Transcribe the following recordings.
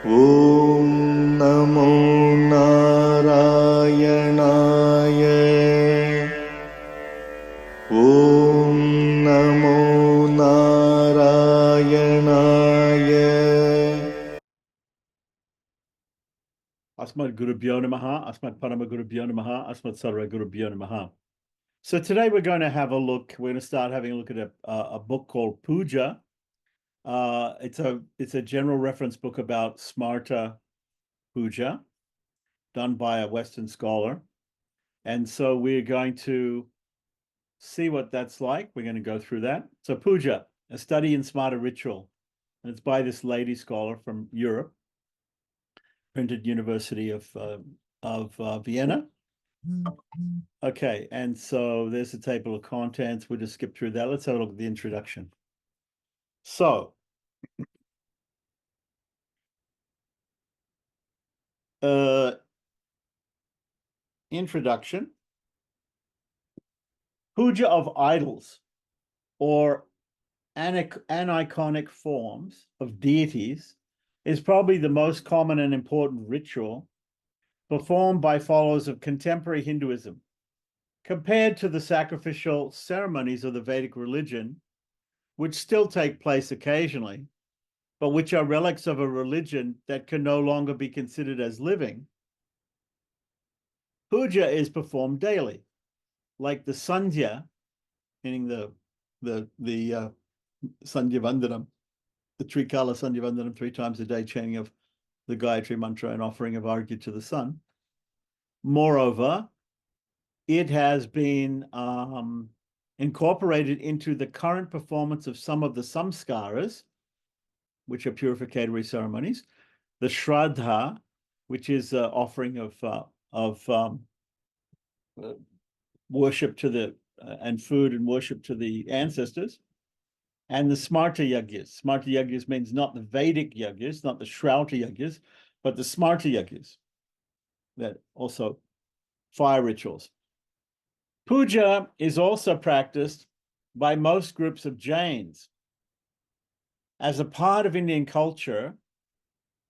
ॐ नमो नारायणाय ॐ नमो नारायणाय Asmad Gurubhyo Namaha, Asmad Parama Gurubhyo Namaha, Asmad Sarva Gurubhyo Namaha. So today we're going to have a look. We're going to start having a look at a book called Puja. It's a general reference book about Smarta Puja, done by a Western scholar. And so we're going to see what that's like. We're going to go through that. So Puja, a study in Smarta ritual, and it's by this lady scholar from Europe, printed University of Vienna. Okay, and so there's the table of contents. We'll just skip through that. Let's have a look at the introduction. So, introduction. Puja of idols or aniconic forms of deities is probably the most common and important ritual performed by followers of contemporary Hinduism. Compared to the sacrificial ceremonies of the Vedic religion, which still take place occasionally, but which are relics of a religion that can no longer be considered as living, puja is performed daily, like the sandhya, meaning the sandhya vandanam, the Trikala sandhya vandanam, 3 times a day chanting of the Gayatri mantra and offering of arghya to the sun. Moreover, it has been incorporated into the current performance of some of the samskaras, which are purificatory ceremonies, the shraddha, which is offering of worship to the and food and worship to the ancestors, and the Smarta yajnas. Smarta yajnas means not the Vedic yajnas, not the Shrauta yajnas, but the Smarta yajnas, that also fire rituals. Puja is also practiced by most groups of Jains as a part of Indian culture,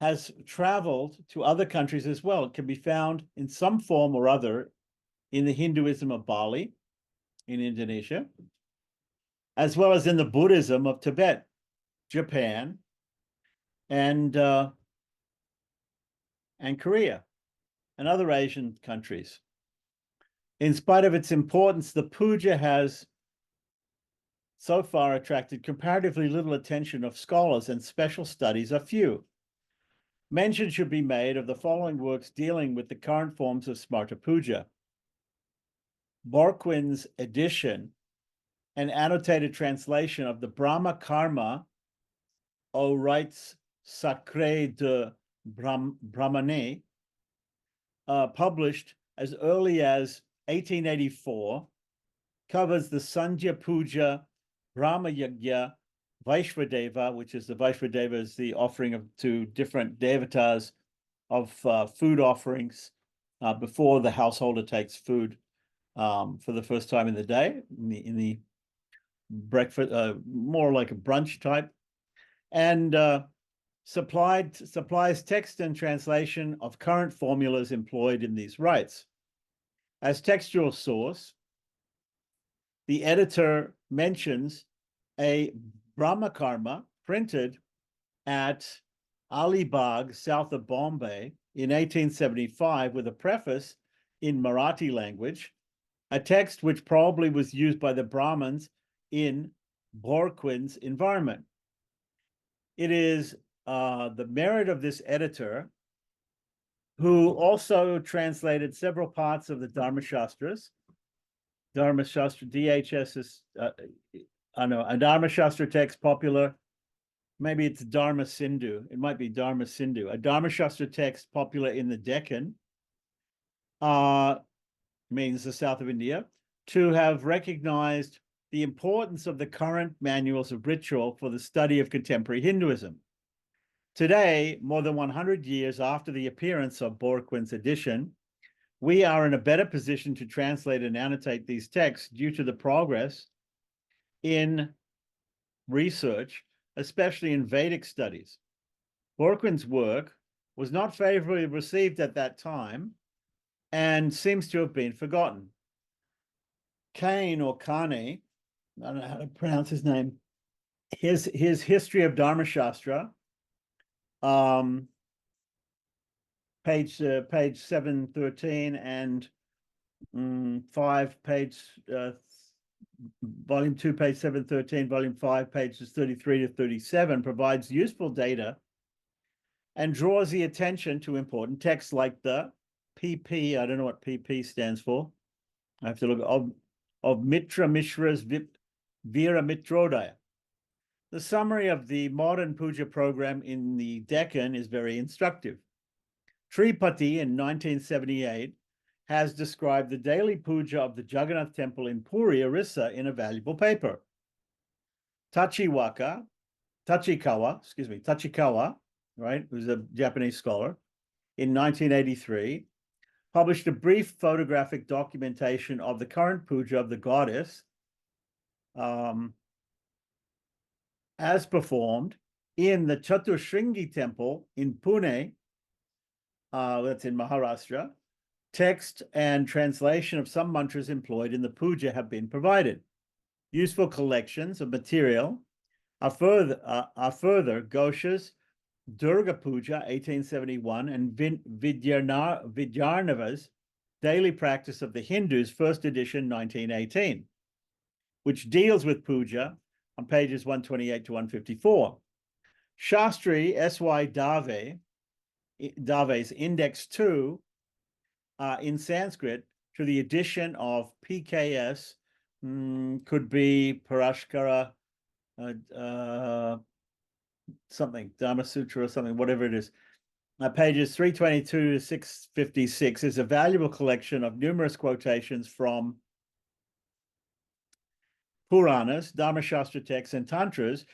has traveled to other countries as well. It can be found in some form or other in the Hinduism of Bali, in Indonesia, as well as in the Buddhism of Tibet, Japan, and Korea, and other Asian countries. In spite of its importance, the puja has so far attracted comparatively little attention of scholars, and special studies are few. Mention should be made of the following works dealing with the current forms of Smarta Puja. Borquin's edition, an annotated translation of the Brahma Karma aux rites sacrés de Brahmane, published as early as 1884, covers the Sandhya Puja, Brahma Yajna, Vaishvadeva, which is the offering to different devatas of food offerings before the householder takes food for the first time in the day, in the breakfast, more like a brunch type, and supplies text and translation of current formulas employed in these rites. As textual source, the editor mentions a Brahma Karma printed at Alibag, south of Bombay, in 1875 with a preface in Marathi language, a text which probably was used by the Brahmins in Borquin's environment. It is the merit of this editor, who also translated several parts of the Dharmashastras. Dharmashastra, DHS is, a Dharmashastra text popular. Maybe it's Dharma Sindhu. It might be Dharma Sindhu. A Dharmashastra text popular in the Deccan, means the south of India, to have recognized the importance of the current manuals of ritual for the study of contemporary Hinduism. Today, more than 100 years after the appearance of Borquin's edition, we are in a better position to translate and annotate these texts due to the progress in research, especially in Vedic studies. Borquin's work was not favorably received at that time and seems to have been forgotten. Kane or Kane, I don't know how to pronounce his name, his History of Dharma Shastra, page 713 and 5, volume 2, page 713, volume 5, pages 33 to 37, provides useful data and draws the attention to important texts like the PP, I don't know what PP stands for. I have to look of Mitra Mishra's Vira Mitrodaya. The summary of the modern puja program in the Deccan is very instructive. Tripati in 1978 has described the daily puja of the Jagannath temple in Puri, Orissa, in a valuable paper. Tachikawa, right, who's a Japanese scholar, in 1983, published a brief photographic documentation of the current puja of the goddess as performed in the Chatushringi temple in Pune, that's in Maharashtra. Text and translation of some mantras employed in the puja have been provided. Useful collections of material are further Ghosh's Durga Puja, 1871, and Vidyarnava's Daily Practice of the Hindus, first edition, 1918, which deals with puja on pages 128 to 154. Shastri S.Y. Dave's Index 2 in Sanskrit to the edition of PKS, could be Parashkara, something, Dharma Sutra or something, whatever it is. Pages 322 to 656 is a valuable collection of numerous quotations from Puranas, Dharma Shastra texts, and Tantras,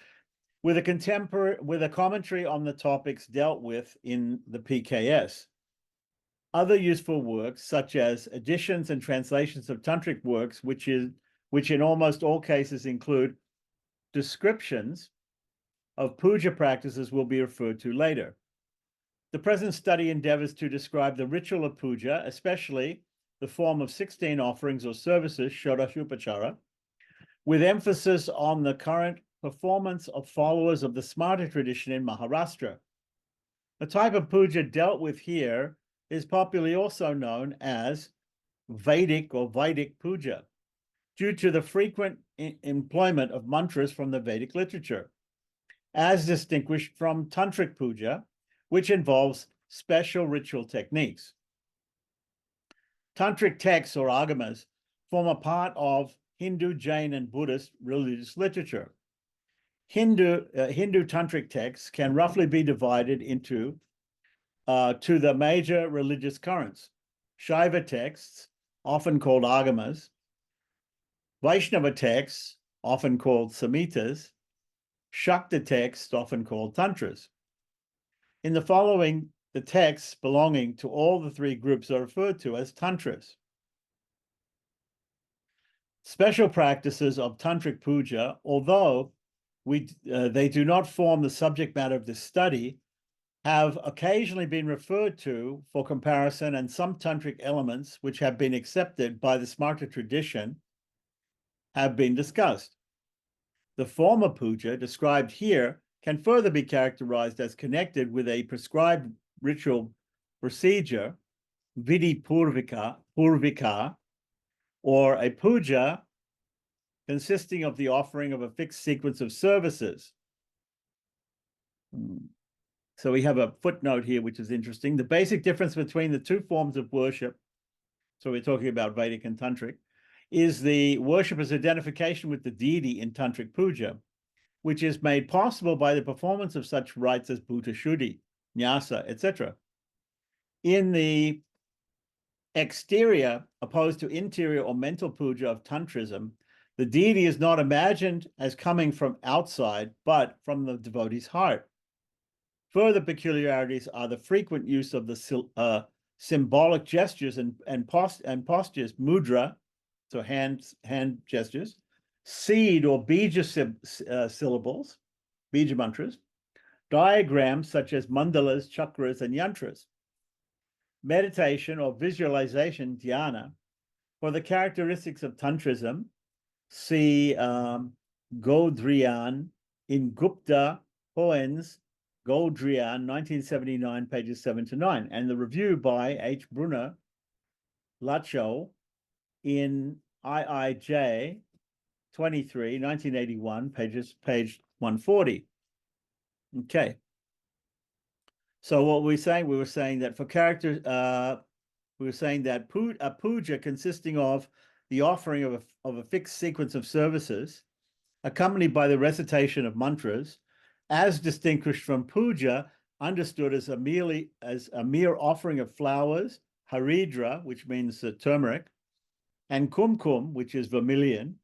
with a commentary on the topics dealt with in the PKS. Other useful works, such as editions and translations of tantric works, which in almost all cases include descriptions of puja practices, will be referred to later. The present study endeavors to describe the ritual of puja, especially the form of 16 offerings or services, Shodashupachara, with emphasis on the current performance of followers of the Smarta tradition in Maharashtra. The type of puja dealt with here is popularly also known as Vedic or Vedic puja, due to the frequent employment of mantras from the Vedic literature, as distinguished from tantric puja, which involves special ritual techniques. Tantric texts or agamas form a part of Hindu, Jain, and Buddhist religious literature. Hindu tantric texts can roughly be divided into to the major religious currents: Shaiva texts, often called agamas; Vaishnava texts, often called Samhitas; Shakta texts, often called tantras. In the following, the texts belonging to all the three groups are referred to as tantras. Special practices of tantric puja, although they do not form the subject matter of this study, have occasionally been referred to for comparison, and some tantric elements which have been accepted by the Smarta tradition have been discussed. The former puja described here can further be characterized as connected with a prescribed ritual procedure, Vidhi Purvika, or a puja consisting of the offering of a fixed sequence of services. So we have a footnote here, which is interesting. The basic difference between the two forms of worship, so we're talking about Vedic and Tantric, is the worshipper's identification with the deity in Tantric puja, which is made possible by the performance of such rites as Bhuta Shuddhi, Nyasa, etc. In the exterior, opposed to interior or mental puja of Tantrism, the deity is not imagined as coming from outside, but from the devotee's heart. Further peculiarities are the frequent use of the symbolic gestures and postures, mudra, so hand gestures, seed or bija syllables, bija mantras, diagrams such as mandalas, chakras, and yantras, meditation or visualization, dhyana. For the characteristics of Tantrism, see Godrian in Gupta Hoen's Godrian, 1979, pages 7 to 9, and the review by H. Brunner Lacho in IIJ 23, 1981, page 140. Okay. So what were we saying? We were saying that for character, we were saying that a puja consisting of the offering of a fixed sequence of services, accompanied by the recitation of mantras, as distinguished from puja, understood as a mere offering of flowers, haridra, which means turmeric, and kumkum, which is vermilion,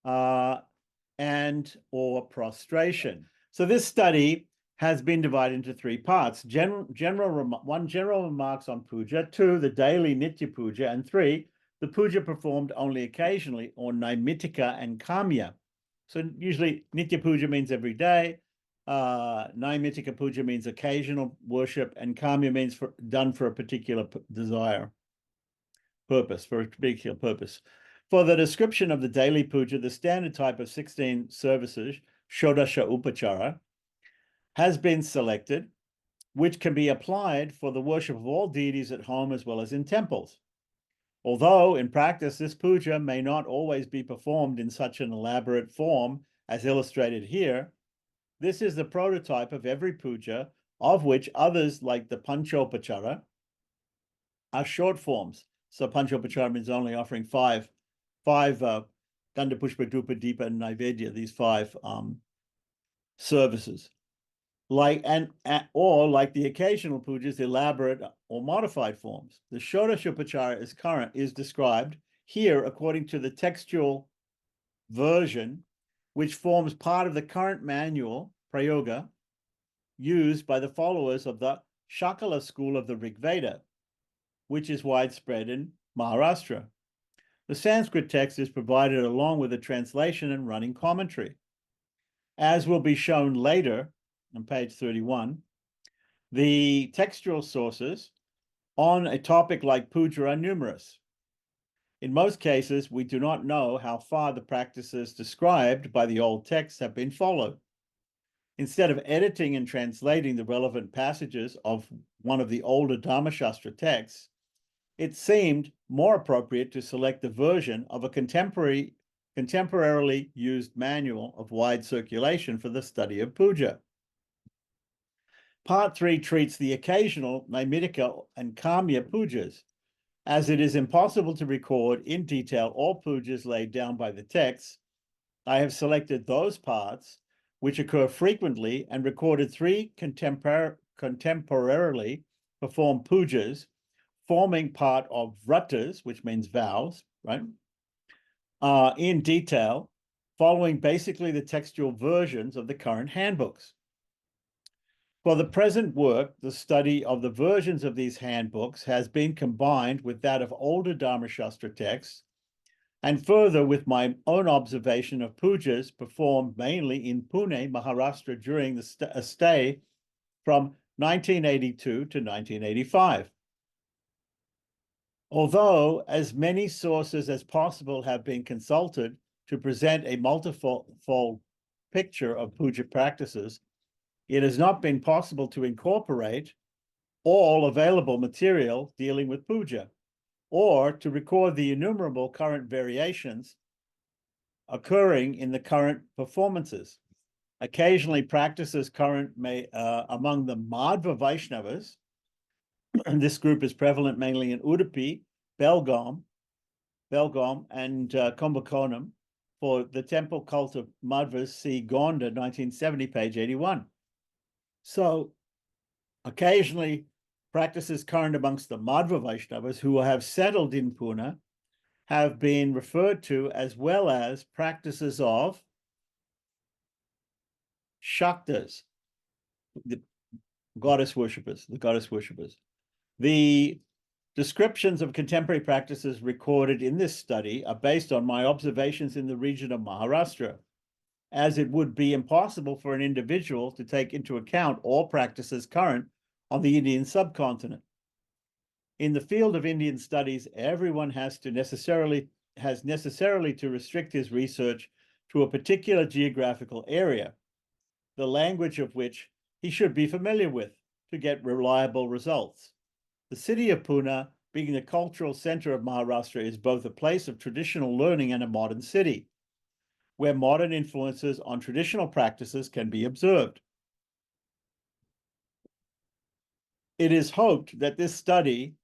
and or prostration. So this study has been divided into three parts. One, general remarks on puja, two, the daily nitya puja, and three, the puja performed only occasionally, or naimitika and kamya. So usually nitya puja means every day, naimitika puja means occasional worship, and kamya means done for a particular desire, purpose, for a particular purpose. For the description of the daily puja, the standard type of 16 services, Shodasha Upachara, has been selected, which can be applied for the worship of all deities at home as well as in temples. Although in practice, this puja may not always be performed in such an elaborate form as illustrated here, this is the prototype of every puja, of which others like the Panchopachara are short forms. So Panchopachara means only offering five Ganda Pushpa Dhupa Deepa and Naivedya, these five services. Or like the occasional pujas, elaborate or modified forms. The Shodashopachara is described here according to the textual version, which forms part of the current manual, Prayoga, used by the followers of the Shakala school of the Rig Veda, which is widespread in Maharashtra. The Sanskrit text is provided along with a translation and running commentary. As will be shown later, on page 31, the textual sources on a topic like puja are numerous. In most cases, we do not know how far the practices described by the old texts have been followed. Instead of editing and translating the relevant passages of one of the older Dharmashastra texts, it seemed more appropriate to select the version of a contemporarily used manual of wide circulation for the study of puja. Part 3 treats the occasional Naimitika and Kamya pujas. As it is impossible to record in detail all pujas laid down by the texts, I have selected those parts which occur frequently and recorded 3 contemporarily performed pujas, forming part of vratas, which means vows, right? In detail, following basically the textual versions of the current handbooks. For the present work, the study of the versions of these handbooks has been combined with that of older Dharmashastra texts, and further with my own observation of pujas performed mainly in Pune, Maharashtra during a stay from 1982 to 1985. Although as many sources as possible have been consulted to present a multifold picture of puja practices, it has not been possible to incorporate all available material dealing with puja, or to record the innumerable current variations occurring in the current performances. Occasionally, practices current among the Madhva Vaishnavas, and this group is prevalent mainly in Udupi, Belgaum, and Kumbakonam. For the temple cult of Madhvas, see Gonda, 1970, page 81. So occasionally, practices current amongst the Madhva Vaishnavas who have settled in Pune have been referred to, as well as practices of Shaktas, the goddess worshippers. The descriptions of contemporary practices recorded in this study are based on my observations in the region of Maharashtra. as it would be impossible for an individual to take into account all practices current on the Indian subcontinent. In the field of Indian studies, everyone has necessarily to restrict his research to a particular geographical area, the language of which he should be familiar with to get reliable results. The city of Pune, being the cultural center of Maharashtra, is both a place of traditional learning and a modern city, where modern influences on traditional practices can be observed. It is hoped that this study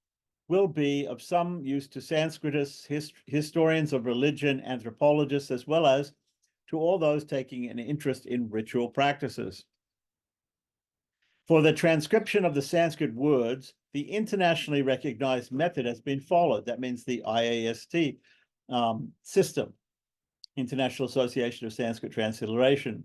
will be of some use to Sanskritists, historians of religion, anthropologists, as well as to all those taking an interest in ritual practices. For the transcription of the Sanskrit words, the internationally recognized method has been followed. That means the IAST system, International Association of Sanskrit Transliteration.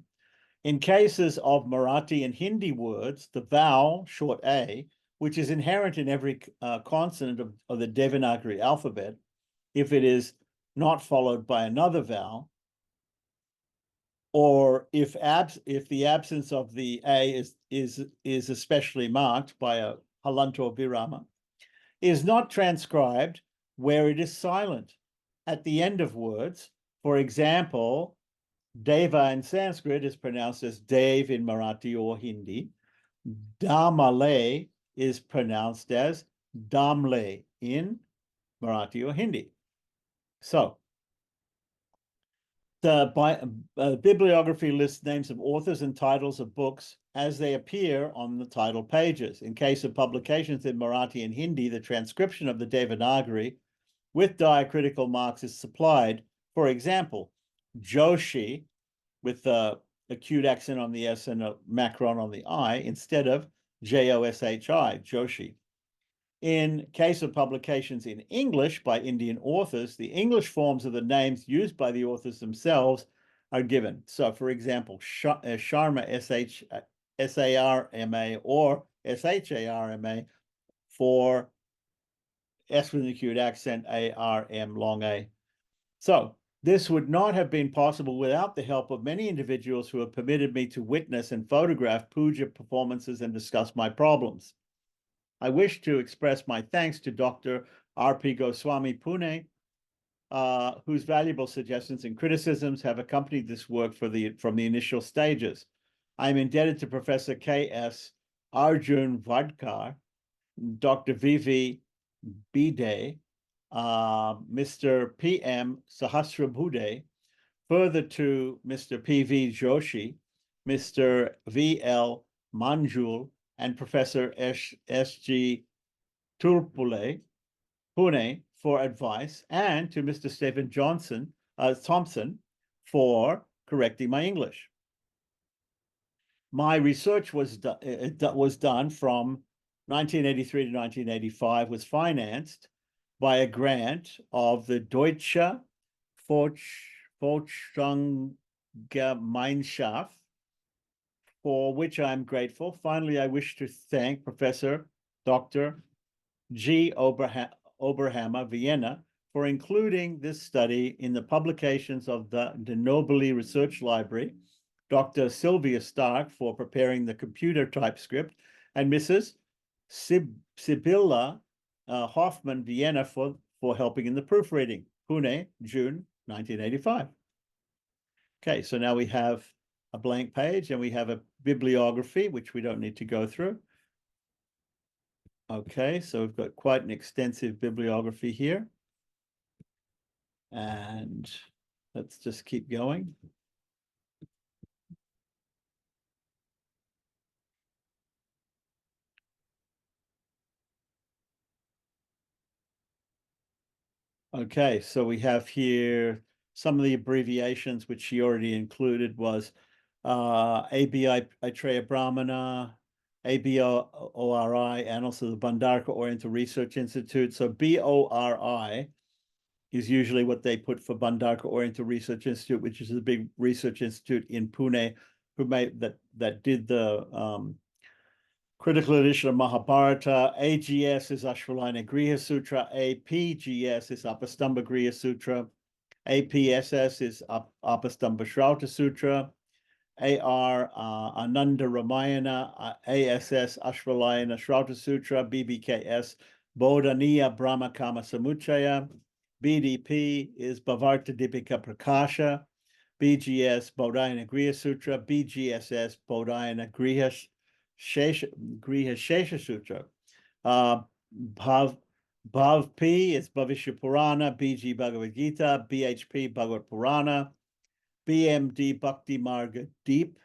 In cases of Marathi and Hindi words, the vowel, short a, which is inherent in every consonant of the Devanagari alphabet, if it is not followed by another vowel, or if the absence of the a is especially marked by a halanto virama, is not transcribed where it is silent at the end of words. For example, Deva in Sanskrit is pronounced as Dev in Marathi or Hindi. Damale is pronounced as Damle in Marathi or Hindi. So, the bibliography lists names of authors and titles of books as they appear on the title pages. In case of publications in Marathi and Hindi, the transcription of the Devanagari with diacritical marks is supplied. For example, Joshi, with the acute accent on the S and a macron on the I, instead of Joshi, Joshi. In case of publications in English by Indian authors, the English forms of the names used by the authors themselves are given. So, for example, Sharma, S-A-R-M-A, or S-H-A-R-M-A, for S with an acute accent, A-R-M, long A. So, this would not have been possible without the help of many individuals who have permitted me to witness and photograph puja performances and discuss my problems. I wish to express my thanks to Dr. R.P. Goswami Pune, whose valuable suggestions and criticisms have accompanied this work from the initial stages. I am indebted to Professor K.S. Arjun Vadkar, Dr. V.V. Bide, Mr. P.M. Sahasrabhude, further to Mr. P.V. Joshi, Mr. V.L. Manjul, and Professor S.G. Turpule, Pune, for advice, and to Mr. Stephen Thompson for correcting my English. My research was done from 1983 to 1985, was financed by a grant of the Deutsche Forschungsgemeinschaft, for which I'm grateful. Finally, I wish to thank Professor Dr. G. Oberhammer, Vienna, for including this study in the publications of the De Nobili Research Library, Dr. Sylvia Stark for preparing the computer typescript, and Mrs. Sibylla Hoffman, Vienna, for helping in the proofreading. Pune, June 1985. Okay, so now we have a blank page and we have a bibliography, which we don't need to go through. Okay, so we've got quite an extensive bibliography here. And let's just keep going. Okay, so we have here some of the abbreviations which she already included was ABI Aitreya Brahmana, ABORI, and also the Bhandarkar Oriental Research Institute. So BORI is usually what they put for Bhandarkar Oriental Research Institute, which is a big research institute in Pune, who made that did the critical edition of Mahabharata. AGS is Ashwalina Griha Sutra. APGS is Apastamba Griha Sutra. APSS is Apastamba Shrauta Sutra. AR Ananda Ramayana, ASS Ashvalayana Shrauta Sutra, BBKS Bodhaniya Brahma Kama Samuchaya. BDP is Bhavarta Dipika Prakasha. BGS Bodhayana Griha Sutra. BGSS Bodhayana Griha Shesha Sutra. Bhav P is Bhavishya Purana. BG Bhagavad Gita. BHP Bhagavad Purana. BMD Bhakti Marga Deep,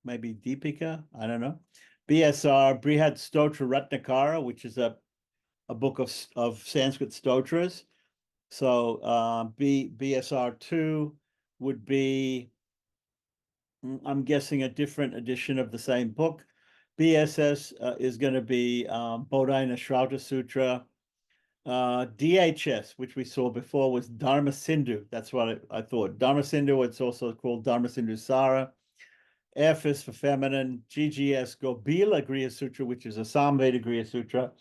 maybe Deepika, I don't know. BSR Brihad Stotra Ratnakara, which is a book of Sanskrit stotras. So BSR 2 would be, I'm guessing, a different edition of the same book. BSS is going to be Bodhayana Shrauta Sutra. DHS, which we saw before, was Dharma Sindhu. That's what I thought. Dharma Sindhu, it's also called Dharma Sindhu Sara. F is for feminine. GGS Gobila Griha Sutra, which is a Samveda Griha Sutra.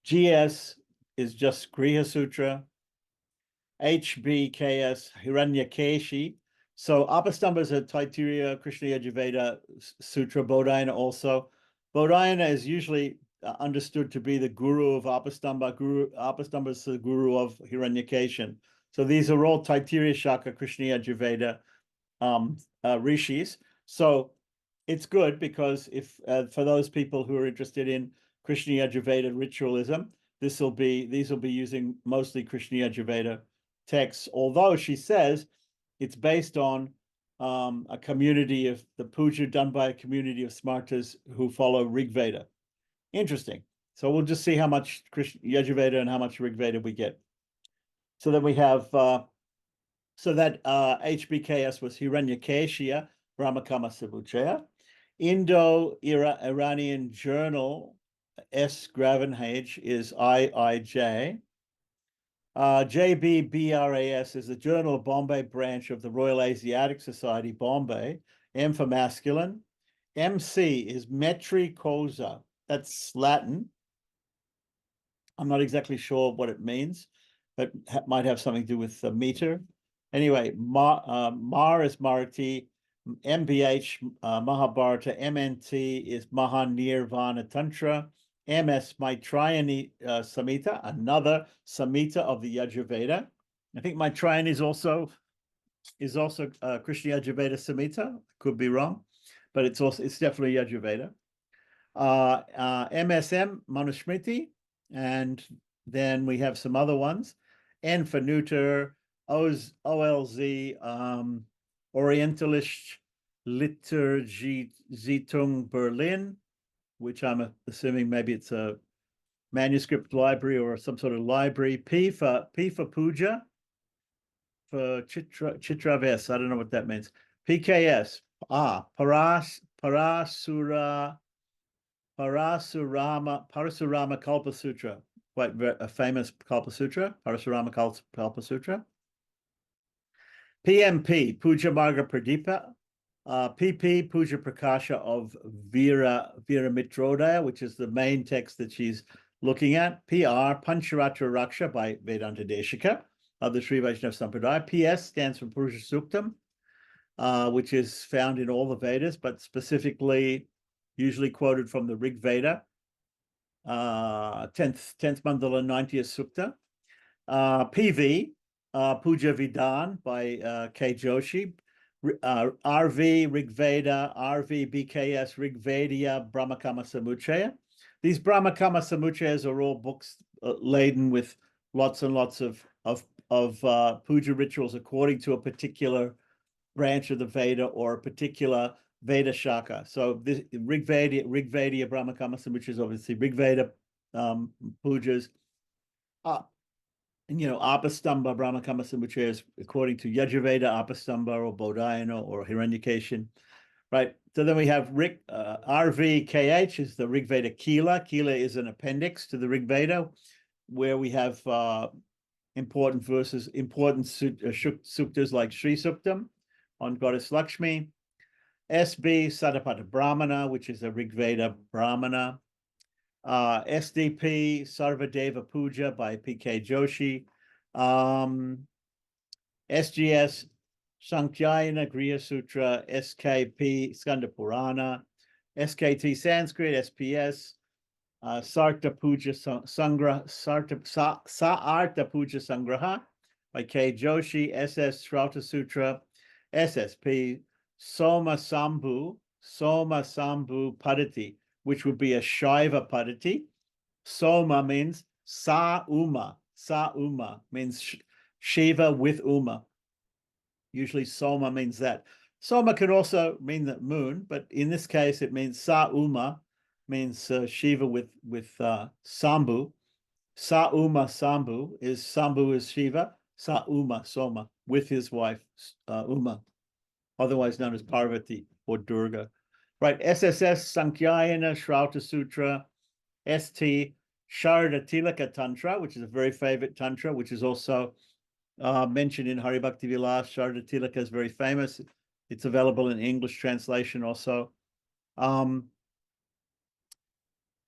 GS is just Griha Sutra. HBKS Hiranyakeshi. So Apastamba is a Taittiriya Krishna Yajurveda Sutra. Bodhayana also. Bodhayana is usually understood to be the guru of Apastamba. Apastamba is the guru of Hiranyakeshan. So these are all Taittiriya Shaka Krishna Yajurveda rishis. So it's good because if for those people who are interested in Krishna Yajurveda ritualism, these will be using mostly Krishna Yajurveda texts. Although she says it's based on a community of the puja done by a community of Smartas who follow Rig Veda. Interesting. So we'll just see how much Krishna Yajurveda and how much Rig Veda we get. So then we have so that HBKS was Hiranyakeshiya Brahmakama Sabuchaya. Indo-Iranian Journal S. Gravenhage is IIJ. JBBRAS is the Journal of Bombay branch of the Royal Asiatic Society, Bombay. M for masculine. MC is Metri Cosa. That's Latin. I'm not exactly sure what it means, but might have something to do with the meter. Anyway, Mar is Marathi. MBH Mahabharata. MNT is Mahanirvana Tantra. MS Maitrayani Samhita, another Samhita of the Yajurveda. I think Maitrayani is also Krishna Yajurveda Samhita. Could be wrong, but it's definitely Yajurveda. MSM Manusmriti, and then we have some other ones. N for neuter, OLZ, Orientalist Liturgie Zeitung Berlin, which I'm assuming maybe it's a manuscript library or some sort of library. P for Puja, for Chitraves. I don't know what that means. PKS. Parasurama Kalpa Sutra. Quite a famous Kalpa Sutra. Parasurama Kalpa Sutra. PMP, Puja Marga Pradipa. PP, Puja Prakasha of Veera Mitrodaya, which is the main text that she's looking at. PR, Pancharatra Raksha by Vedanta Deshika of the Sri Vaishnava Sampradaya. PS stands for Purusha Suktam, which is found in all the Vedas, but specifically usually quoted from the Rig Veda, 10th mandala, 90th Sukta. PV, Puja Vidhan by K. Joshi. RV, Rig Veda, RV, BKS, Rig Vedia, Brahmakama Samuchaya. These Brahmakama Samuchayas are all books laden with lots and lots of puja rituals according to a particular branch of the Veda or a particular Veda Shaka. So this Rig Vedia Brahmakama Samuchayas, obviously Rig Veda pujas. And Apastamba Brahmakama Samuchayas according to Yajurveda, Apastamba or Bodhayana or Hiranyakeshan, right? So then we have RVKH is the Rig Veda Kila. Kila is an appendix to the Rig Veda where we have important verses, important suktas like Sri Suktam on Goddess Lakshmi. SB Sadapata Brahmana, which is a Rig Veda Brahmana. SDP Sarvadeva Puja by P.K. Joshi. SGS Sankhayana Griya Sutra, SKP Skanda Purana, SKT Sanskrit, SPS, Sarta Puja Saarta Puja Sangraha by K. Joshi, SS Shrauta Sutra, SSP Soma Sambhu Padati, which would be a Shaiva Padati. Soma means Sa Uma means Shiva with Uma. Usually Soma means that. Soma can also mean the moon, but in this case it means Sa Uma, means Shiva with Sambhu. Sa Uma Sambhu is Shiva. Sa Uma Soma with his wife Uma, otherwise known as Parvati or Durga. Right, SSS Sankhayana Shrauta Sutra, ST Sharda Tilaka Tantra, which is a very favorite tantra, which is also mentioned in Hari Bhakti Vilas. Sharda Tilaka is very famous. It's available in English translation also.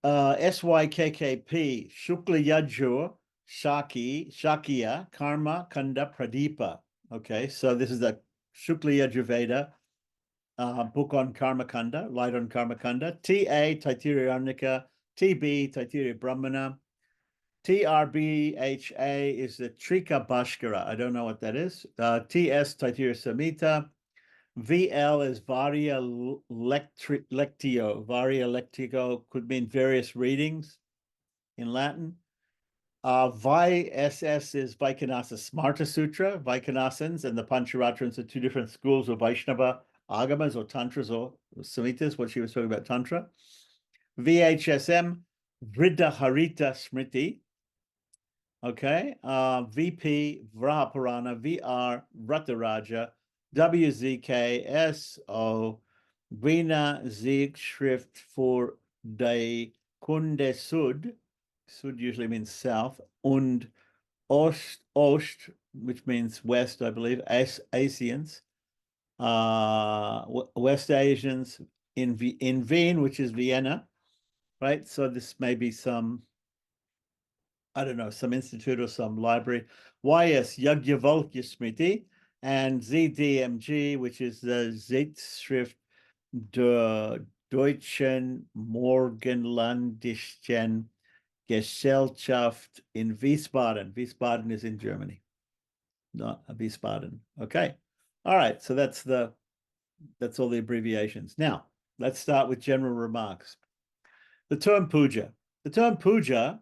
SYKKP, Shukla Yajur, Shakya, Karma, Kanda, Pradipa. Okay, so this is the Shukla Yajurveda book on Karma Kanda, light on Karma Kanda. TA, Taittiriya Arnika, TB, Taittiriya Brahmana. TRBHA is the Trika Bhaskara. I don't know what that is. TS, Taittiriya Samhita. VL is Varia Lectio. Varia Lectio could mean various readings in Latin. VSS is Vaikhanasa Smarta Sutra. Vaikhanasans and the Pancharatrans are two different schools of Vaishnava Agamas or Tantras or Samhitas, what she was talking about, Tantra. VHSM, Vriddha Harita Smriti. Okay. VP, Vrahapurana, VR, Vrataraja, WZKSO, Vina Zeitschrift für die Kunde Sud. Sud usually means south. Und Ost, which means west, I believe. Asians. West Asians in Wien, which is Vienna. Right. So this may be some, I don't know, some institute or some library. YS Yagyavalkya Smriti, and ZDMG, which is the Zeitschrift der Deutschen Morgenlandischen Gesellschaft in Wiesbaden. Wiesbaden is in Germany, not Wiesbaden. Okay. All right. So that's all the abbreviations. Now, let's start with general remarks. The term puja. The term puja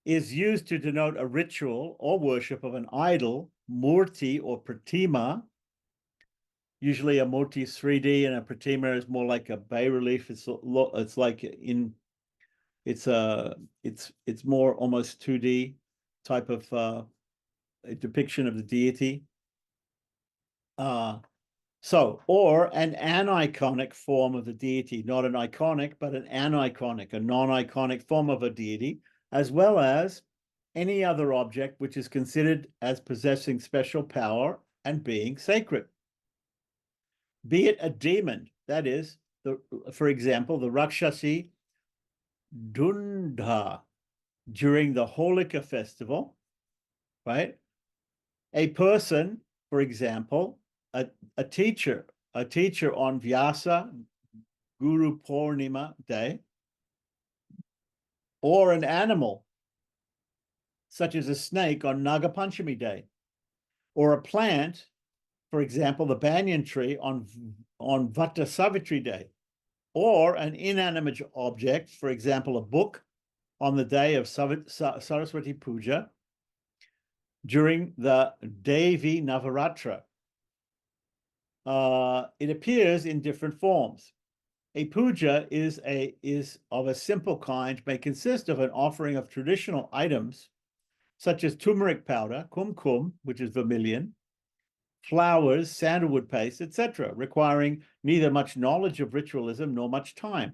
is used to denote a ritual or worship of an idol, murti or pratima. Usually a murti is 3D and a pratima is more like a bas relief. It's like it's more almost 2D type of a depiction of the deity. Or an aniconic form of the deity, not an iconic, but an aniconic, a non-iconic form of a deity, as well as any other object which is considered as possessing special power and being sacred. Be it a demon, that is, for example, the Rakshasi Dundha during the Holika festival, right? A person, for example, a teacher on Vyasa Guru Purnima day, or an animal, such as a snake on Naga Panchami day, or a plant, for example, the banyan tree on Vata Savitri day, or an inanimate object, for example, a book on the day of Saraswati Puja during the Devi Navaratra. It appears in different forms. A puja is of a simple kind, may consist of an offering of traditional items, such as turmeric powder, kumkum, which is vermilion, flowers, sandalwood paste, etc., requiring neither much knowledge of ritualism nor much time.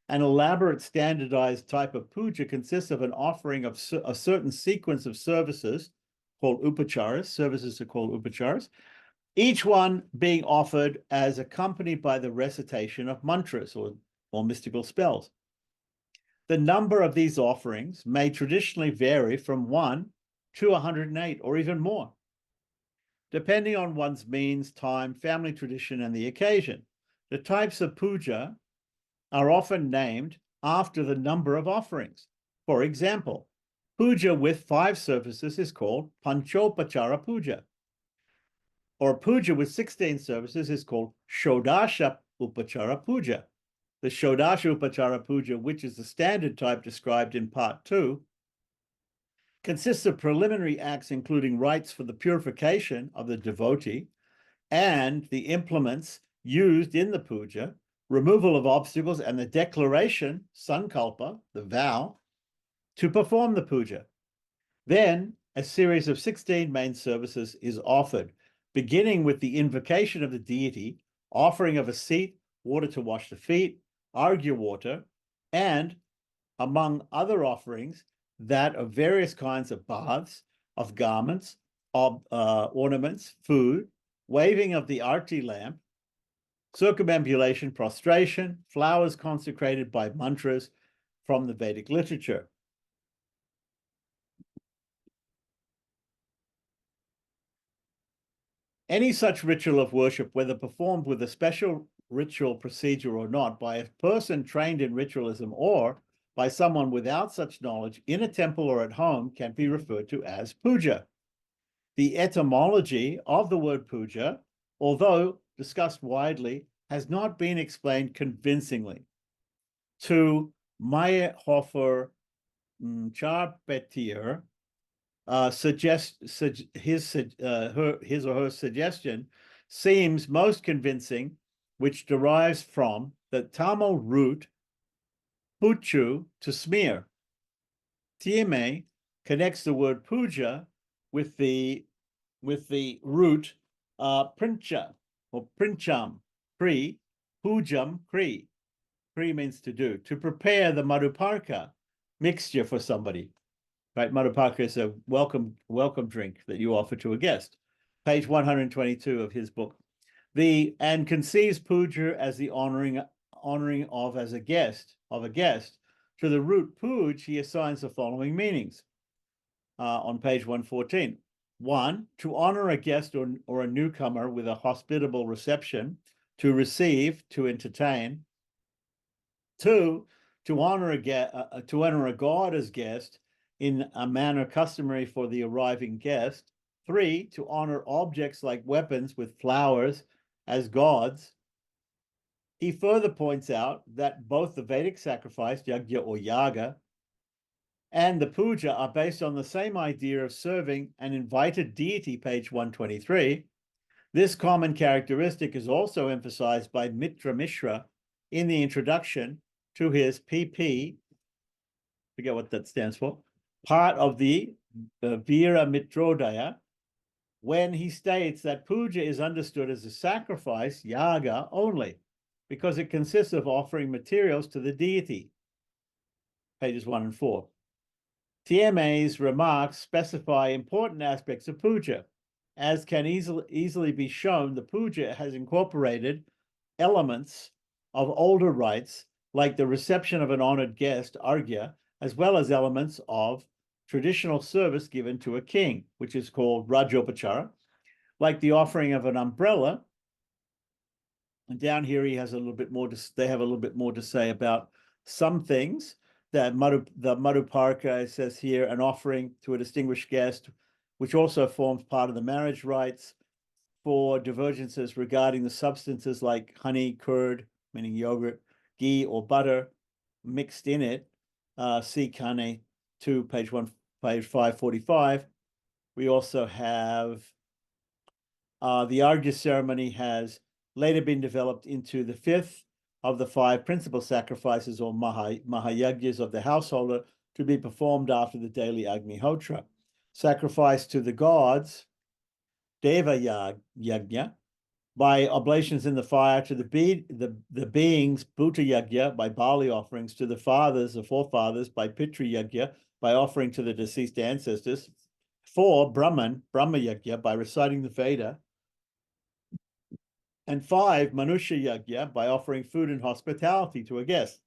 An elaborate standardized type of puja consists of an offering of a certain sequence of services called upacharas. Services are called upacharas, each one being offered as accompanied by the recitation of mantras or mystical spells. The number of these offerings may traditionally vary from 1 to 108 or even more. depending on one's means, time, family tradition, and the occasion. The types of puja are often named after the number of offerings. For example, puja with 5 services is called Panchopachara Puja, or puja with 16 services is called Shodasha Upachara Puja. The Shodasha Upachara Puja, which is the standard type described in Part 2, consists of preliminary acts including rites for the purification of the devotee and the implements used in the puja, removal of obstacles, and the declaration, sankalpa, the vow, to perform the puja. Then a series of 16 main services is offered, beginning with the invocation of the deity, offering of a seat, water to wash the feet, arghya water, and, among other offerings, that of various kinds of baths, of garments, of ornaments, food, waving of the arti lamp, circumambulation, prostration, flowers consecrated by mantras from the Vedic literature. Any such ritual of worship, whether performed with a special ritual procedure or not, by a person trained in ritualism or by someone without such knowledge in a temple or at home, can be referred to as puja. The etymology of the word puja, although discussed widely, has not been explained convincingly. To Meyerhofer Charpentier, his or her suggestion seems most convincing, which derives from the Tamil root puchu, to smear. TMA connects the word puja with the root princha or princham, pri, pujam, kri. Kri means to do, to prepare the madhuparka mixture for somebody. Right, madhuparka is a welcome drink that you offer to a guest. Page 122 of his book. And conceives puja as the honoring of as a guest. To the root puj, he assigns the following meanings on page 114. 1, to honor a guest or a newcomer with a hospitable reception, to receive, to entertain. 2, to honor a god as guest in a manner customary for the arriving guest. 3, to honor objects like weapons with flowers as gods. He further points out that both the Vedic sacrifice, yajna or yaga, and the puja are based on the same idea of serving an invited deity, page 123. This common characteristic is also emphasized by Mitra Mishra in the introduction to his PP, forget what that stands for, part of the Vira Mitrodaya, when he states that puja is understood as a sacrifice, yaga, only, because it consists of offering materials to the deity, pages 1 and 4. TMA's remarks specify important aspects of puja. As can easily be shown, the puja has incorporated elements of older rites, like the reception of an honored guest, arghya, as well as elements of traditional service given to a king, which is called rajopachara, like the offering of an umbrella. And down here, he has a little bit more they have a little bit more to say about some things. The madhuparka, it says here, an offering to a distinguished guest, which also forms part of the marriage rites. For divergences regarding the substances like honey, curd, meaning yogurt, ghee, or butter mixed in it, see Kane 2, page 545. We also have the arghya ceremony has later been developed into the 5th of the 5 principal sacrifices or mahayagyas of the householder to be performed after the daily agnihotra. Sacrifice to the gods, deva yajna, by oblations in the fire, to the beings, bhuta yajna, by barley offerings, to the fathers, the forefathers, by pitri yajna, by offering to the deceased ancestors. 4, Brahma yajna, by reciting the Veda. And 5, manusha yajna, by offering food and hospitality to a guest.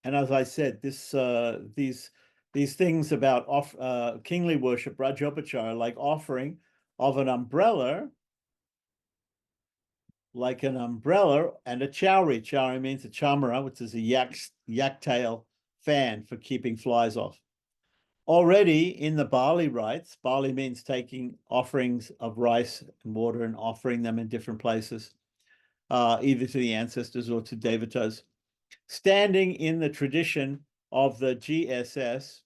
And as I said, these these things about kingly worship, Rajopachara, like offering of an umbrella, like an umbrella, and a chowri. Chowri means a chamara, which is a yak tail fan for keeping flies off. Already in the Bali rites, Bali means taking offerings of rice and water and offering them in different places, either to the ancestors or to devatas. Standing in the tradition of the GSS,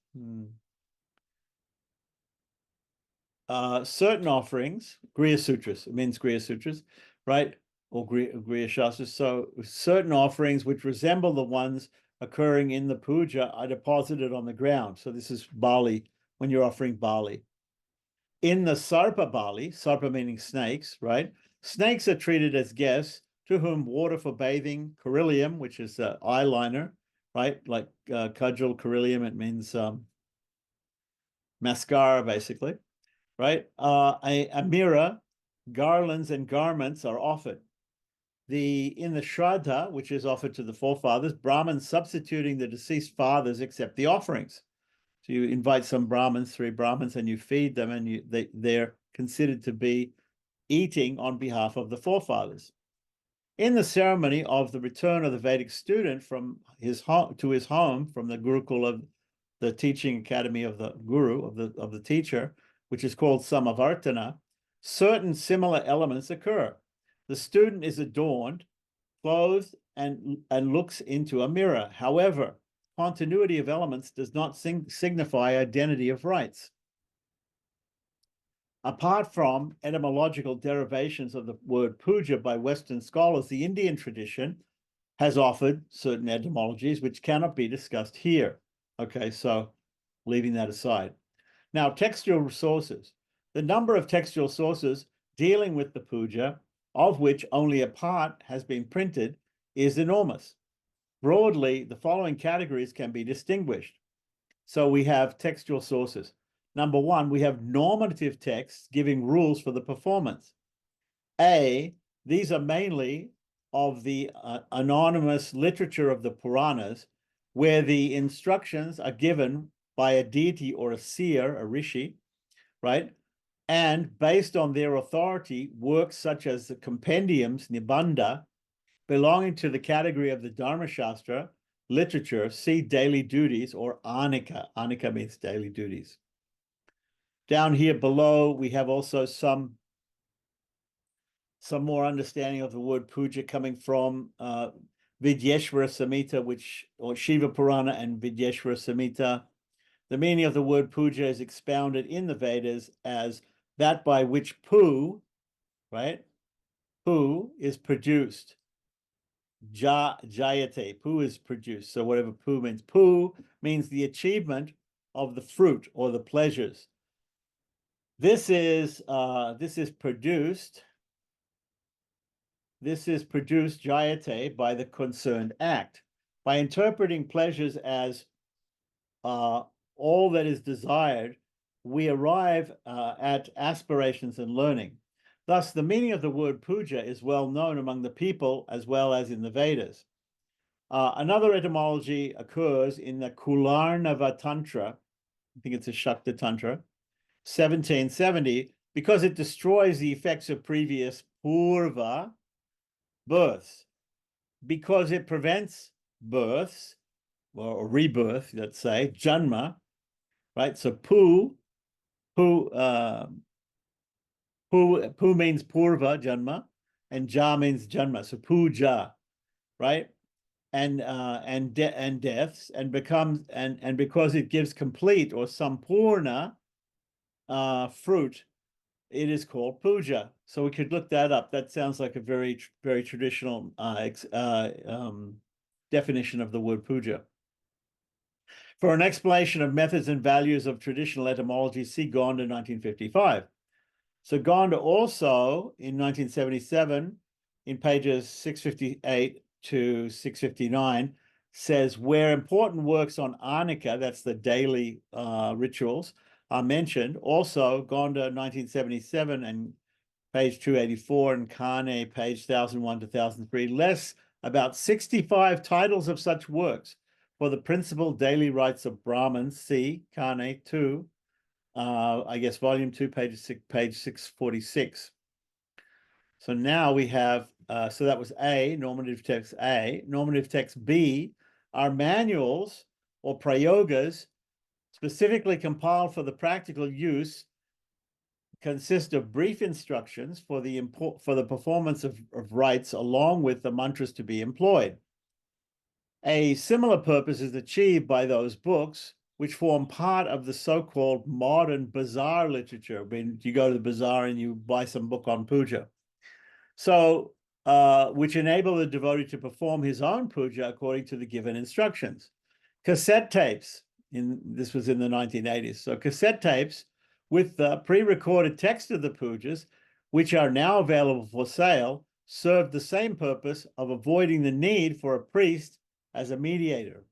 certain offerings, Griya Sutras, it means Griya Sutras, right? Or Griya Shastras. So certain offerings which resemble the ones occurring in the puja are deposited on the ground. So this is Bali, when you're offering Bali. In the Sarpa Bali, Sarpa meaning snakes, right? Snakes are treated as guests to whom water for bathing, Carillium, which is eyeliner, right? Like cudgel, Carillium, it means mascara, basically, right? A mirror, garlands, and garments are offered. In the Shraddha, which is offered to the forefathers, Brahmins substituting the deceased fathers accept the offerings. So you invite some Brahmins, 3 Brahmins, and you feed them, and they're considered to be eating on behalf of the forefathers. In the ceremony of the return of the Vedic student from his home to his home from the Gurukul of the teaching academy of the guru, of the teacher, which is called Samavartana, certain similar elements occur. The student is adorned, clothed, and looks into a mirror. However, continuity of elements does not signify identity of rites. Apart from etymological derivations of the word puja by Western scholars, the Indian tradition has offered certain etymologies which cannot be discussed here. Okay, so leaving that aside. Now, textual sources. The number of textual sources dealing with the puja, of which only a part has been printed, is enormous. Broadly, the following categories can be distinguished. So we have textual sources. Number 1, we have normative texts giving rules for the performance. These are mainly of the anonymous literature of the Puranas, where the instructions are given by a deity or a seer, a rishi, right? And based on their authority, works such as the compendiums, Nibandha, belonging to the category of the Dharma Shastra literature, see daily duties, or Anika. Anika means daily duties. Down here below, we have also some more understanding of the word puja coming from Vidyeshwara Samhita, or Shiva Purana and Vidyeshwara Samhita. The meaning of the word puja is expounded in the Vedas as that by which pu, right? Pu is produced. Jayate, pu is produced. So whatever pu means the achievement of the fruit or the pleasures. This is produced jayate by the concerned act. By interpreting pleasures as all that is desired, we arrive at aspirations and learning. Thus, the meaning of the word puja is well known among the people as well as in the Vedas. Another etymology occurs in the Kularnava Tantra, I think it's a Shakta Tantra, 1770, because it destroys the effects of previous purva births, because it prevents births, or rebirth, let's say, janma, right? So pu means purva, janma, and ja means janma, so puja, right? And deaths, and becomes and because it gives complete or sampurna fruit, it is called puja. So we could look that up. That sounds like a very traditional definition of the word puja. For an explanation of methods and values of traditional etymology, see Gonda 1955. So Gonda also in 1977, in pages 658 to 659, says where important works on Anika, that's the daily rituals, are mentioned. Also, Gonda 1977 and page 284, and Kane, page 1001 to 1003, lists about 65 titles of such works, for the principal daily rites of Brahmins, see Kane 2, I guess volume 2, page 646. So now we have, so that was A, normative text A. Normative text B are manuals or prayogas specifically compiled for the practical use, consist of brief instructions for the performance of rites along with the mantras to be employed. A similar purpose is achieved by those books which form part of the so-called modern bazaar literature. When you go to the bazaar and you buy some book on puja. So, which enable the devotee to perform his own puja according to the given instructions. Cassette tapes, this was in the 1980s. So cassette tapes with the pre-recorded text of the pujas, which are now available for sale, served the same purpose of avoiding the need for a priest as a mediator.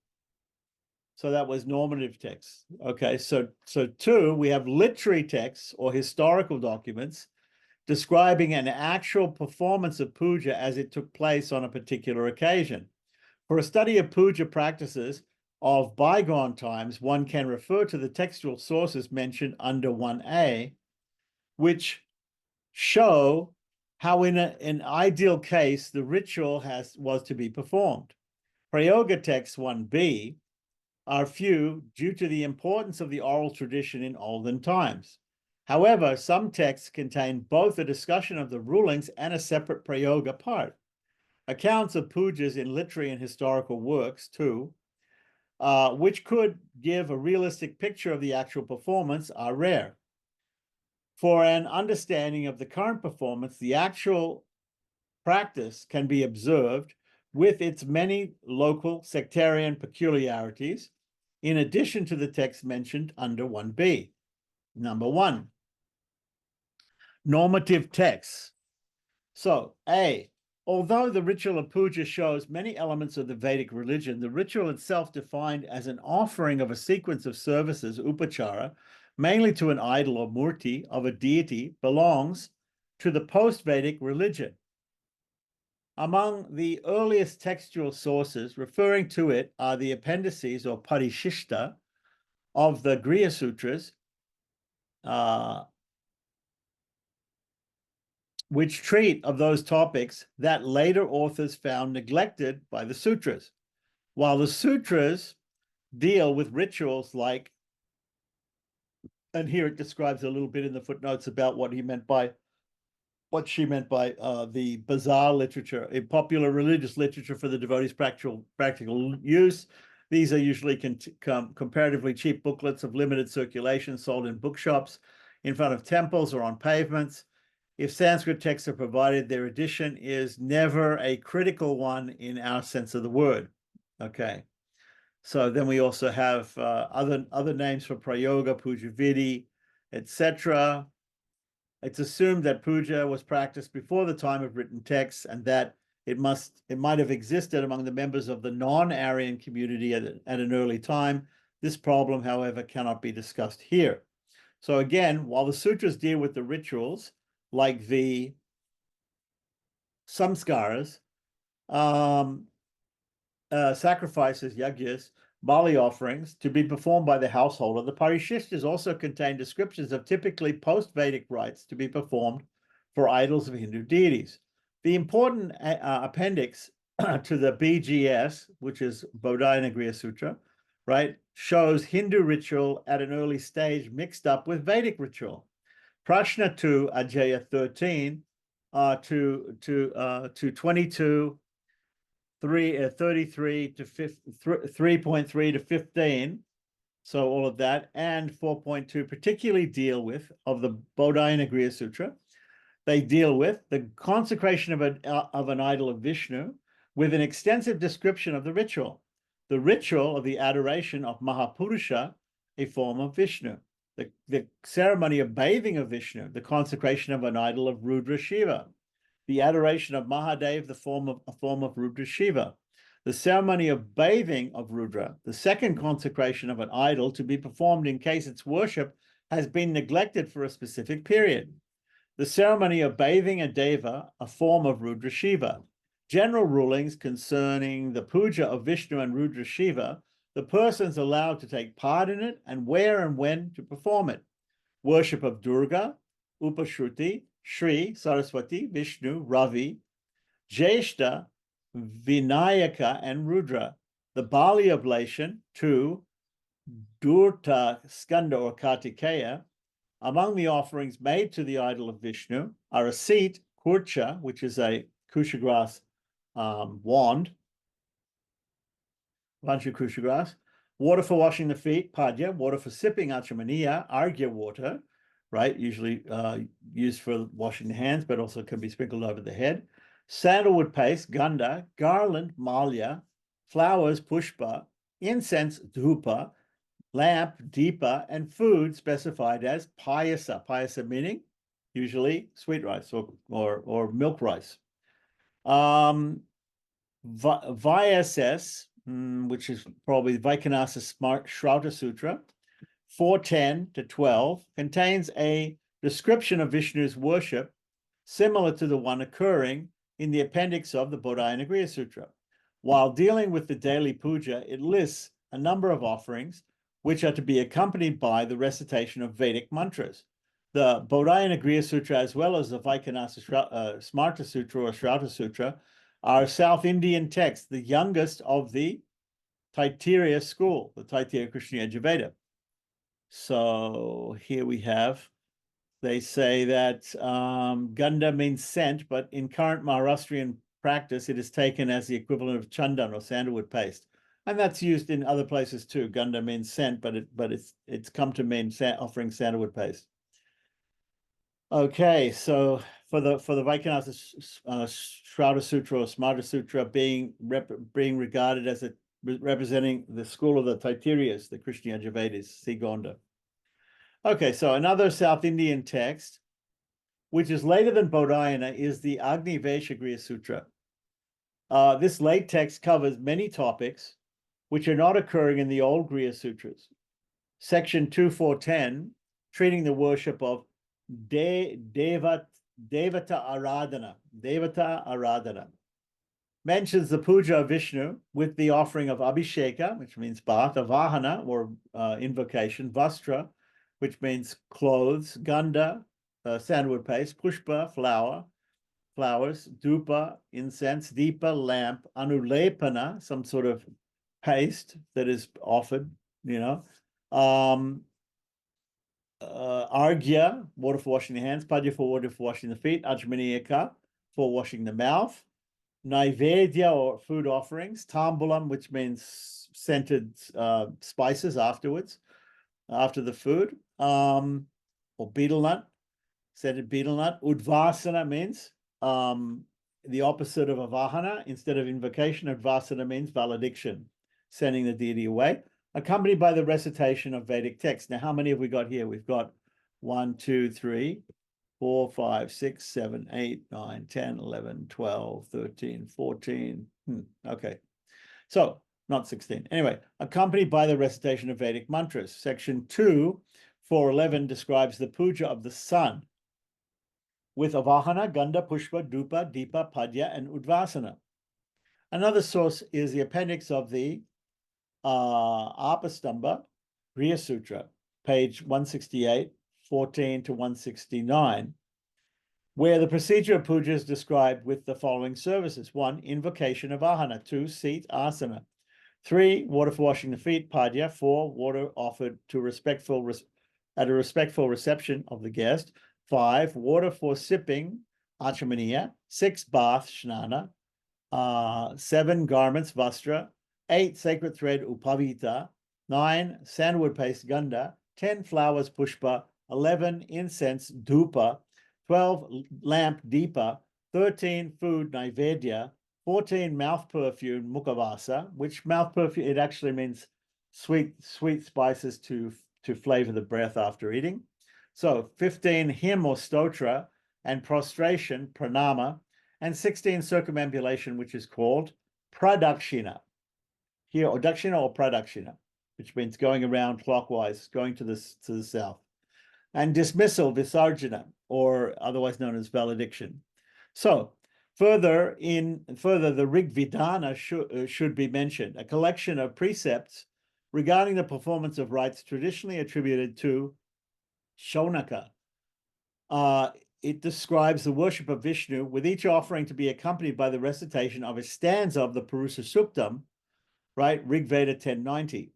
So that was normative text. Okay, so two, we have literary texts or historical documents describing an actual performance of puja as it took place on a particular occasion. For a study of puja practices of bygone times, one can refer to the textual sources mentioned under 1A, which show how in an ideal case the ritual was to be performed. Prayoga texts 1B are few due to the importance of the oral tradition in olden times. However, some texts contain both a discussion of the rulings and a separate prayoga part. Accounts of pujas in literary and historical works, too, which could give a realistic picture of the actual performance, are rare. For an understanding of the current performance, the actual practice can be observed with its many local sectarian peculiarities, in addition to the text mentioned under 1B. Number one, normative texts. So, A, although the ritual of puja shows many elements of the Vedic religion, the ritual itself defined as an offering of a sequence of services, upachara, mainly to an idol or murti of a deity, belongs to the post-Vedic religion. Among the earliest textual sources referring to it are the appendices or parishishta of the Griya Sutras, which treat of those topics that later authors found neglected by the sutras. While the sutras deal with rituals like, and here it describes a little bit in the footnotes about what she meant by the bazaar literature, in popular religious literature for the devotee's practical use. These are usually comparatively cheap booklets of limited circulation sold in bookshops, in front of temples or on pavements. If Sanskrit texts are provided, their edition is never a critical one in our sense of the word. Okay. So then we also have other names for prayoga, puja vidi, etc. It's assumed that puja was practiced before the time of written texts and that it might have existed among the members of the non-Aryan community at an early time. This problem, however, cannot be discussed here. So again, while the sutras deal with the rituals, like the samskaras, sacrifices, yagyas, bali offerings to be performed by the householder, the parishishtas also contain descriptions of typically post-Vedic rites to be performed for idols of Hindu deities. The important appendix to the BGS, which is Bodhayana Griya Sutra, right, shows Hindu ritual at an early stage mixed up with Vedic ritual. Prashna 2, Ajaya 13 to 22, 33 to 3.3 to 15. So all of that, and 4.2 particularly deal with, of the Bodhayana Griya Sutra, they deal with the consecration of an idol of Vishnu with an extensive description of the ritual of the adoration of Mahapurusha, a form of Vishnu. The ceremony of bathing of Vishnu, the consecration of an idol of Rudra Shiva, the adoration of Mahadev, a form of Rudra Shiva, the ceremony of bathing of Rudra, the second consecration of an idol to be performed in case its worship has been neglected for a specific period, the ceremony of bathing a deva, a form of Rudra Shiva, general rulings concerning the puja of Vishnu and Rudra Shiva the persons allowed to take part in it, and where and when to perform it. Worship of Durga, Upashruti, Shri, Saraswati, Vishnu, Ravi, Jeshta, Vinayaka, and Rudra. The Bali oblation to Durta, Skanda, or Kartikeya. Among the offerings made to the idol of Vishnu are a seat, kurcha, which is a kusha grass wand, bunch of kusha grass, water for washing the feet, padya, water for sipping, achamaniya, argya water, right, usually used for washing the hands, but also can be sprinkled over the head, sandalwood paste, ganda, garland, malya, flowers, pushpa, incense, dhupa, lamp, deepa, and food specified as payasa. Payasa meaning usually sweet rice or milk rice. Vyases, which is probably Vaikhanasa Shrauta Sutra, 410 to 12, contains a description of Vishnu's worship similar to the one occurring in the appendix of the Bodhayana Griya Sutra. While dealing with the daily puja, it lists a number of offerings which are to be accompanied by the recitation of Vedic mantras. The Bodhayana Griya Sutra, as well as the Vaikhanasa Smarta Sutra or Shrauta Sutra, are South Indian texts, the youngest of the Taittiriya school, the Taittiriya Krishna Yajurveda. So here we have, they say that Ganda means scent, but in current Maharashtrian practice, it is taken as the equivalent of chandan or sandalwood paste. And that's used in other places too. Ganda means scent, but it's come to mean offering sandalwood paste. Okay, so for the Vaikhanasa Shrauta Sutra or Smarta Sutra being regarded as representing the school of the Taittirias, the Krishna Yajurvedis, see Gonda. Okay, so another South Indian text, which is later than Bodhayana, is the Agni Vaishagriya Sutra. This late text covers many topics which are not occurring in the old Griya Sutras. Section 2.4.10, treating the worship of Devata Aradhana, mentions the puja of Vishnu with the offering of Abhisheka, which means bath, Avahana, or invocation, Vastra, which means clothes, Ganda, sandalwood paste, Pushpa, flowers, Dhupa, incense, Deepa, lamp, Anulepana, some sort of paste that is offered, Argya, water for washing the hands, Padya for water for washing the feet, Ajmaniyaka for washing the mouth, Naivedya or food offerings, Tambulam, which means scented spices afterwards, after the food, or betel nut, scented betel nut. Udvasana means the opposite of Avahana. Instead of invocation, Udvasana means valediction, sending the deity away, accompanied by the recitation of Vedic texts. Now, how many have we got here? We've got 1, 2, 3, 4, 5, 6, 7, 8, 9, 10, 11, 12, 13, 14. Okay. So, not 16. Anyway, accompanied by the recitation of Vedic mantras. Section 2, 411 describes the puja of the sun with Avahana, Ganda, Pushpa, Dhupa, Deepa, Padya, and Udvasana. Another source is the appendix of the Apastamba Griya Sutra, page 168, 14 to 169, where the procedure of puja is described with the following services. 1, invocation of Ahana. 2, seat, asana. 3, water for washing the feet, padya. 4, water offered to at a respectful reception of the guest. 5, water for sipping, achamaniya. 6, bath, shnana. 7, garments, vastra. 8, sacred thread, upavita. 9, sandalwood paste, ganda. 10, flowers, pushpa. 11, incense, dhupa. 12, lamp, deepa. 13, food, naivedya. 14, mouth perfume, mukhavasa, which mouth perfume, it actually means sweet spices to flavor the breath after eating. So 15, hymn or stotra, and prostration, pranama. And 16, circumambulation, which is called pradakshina. Here, or dakshina or pradakshina, which means going around clockwise, going to the south. And dismissal, visarjana, or otherwise known as valediction. So further, the Rig Vidana should be mentioned, a collection of precepts regarding the performance of rites traditionally attributed to Shaunaka. It describes the worship of Vishnu, with each offering to be accompanied by the recitation of a stanza of the Purusha Suktam, right? Rig Veda 1090.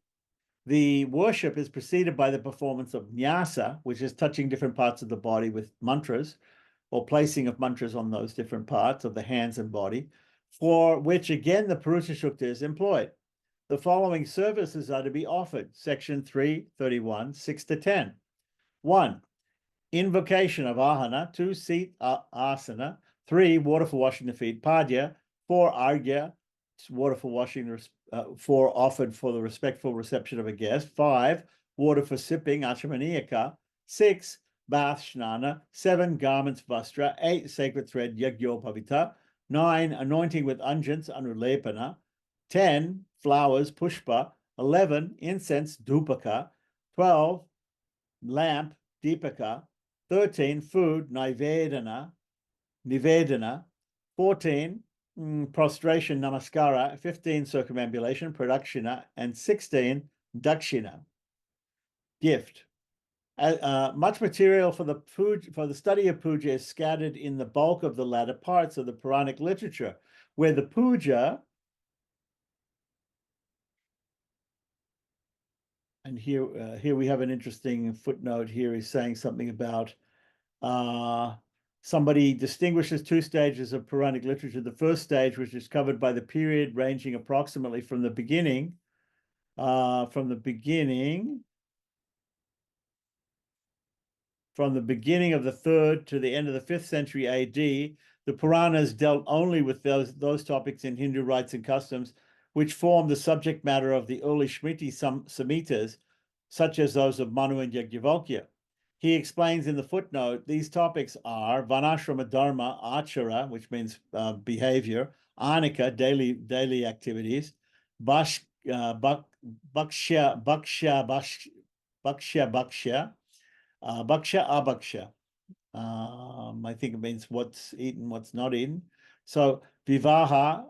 The worship is preceded by the performance of nyasa, which is touching different parts of the body with mantras, or placing of mantras on those different parts of the hands and body, for which again the Purusha Sukta is employed. The following services are to be offered. Section 331, 6 to 10. 1. Invocation of ahana. 2. Seat asana. 3. Water for washing the feet, padya. 4. Argya, water for washing, 4. Offered for the respectful reception of a guest. 5. Water for sipping, achamaniyaka. 6. Bath, shnana. 7. Garments, vastra. 8. Sacred thread, yagyopavita. 9. Anointing with unguents, anulepana. 10. Flowers, pushpa. 11. Incense, dupaka. 12. Lamp, deepaka. 13. Food, nivedana. 14. Prostration, namaskara. 15. Circumambulation, pradakshina. And 16. Dakshina, gift. Much material for the study of puja is scattered in the bulk of the latter parts of the Puranic literature, where the puja, and here we have an interesting footnote here. He's saying something about somebody distinguishes 2 stages of Puranic literature. The first stage, which is covered by the period ranging approximately from the beginning of the 3rd to the end of the 5th century AD. The Puranas dealt only with those topics in Hindu rites and customs, which formed the subject matter of the early Smriti Samhitas, such as those of Manu and Yajnavalkya. He explains in the footnote, these topics are Vanashrama Dharma, Achara, which means behavior, Anika, daily activities, Bhaksha, Abhaksha. I think it means what's eaten, what's not eaten. So Vivaha,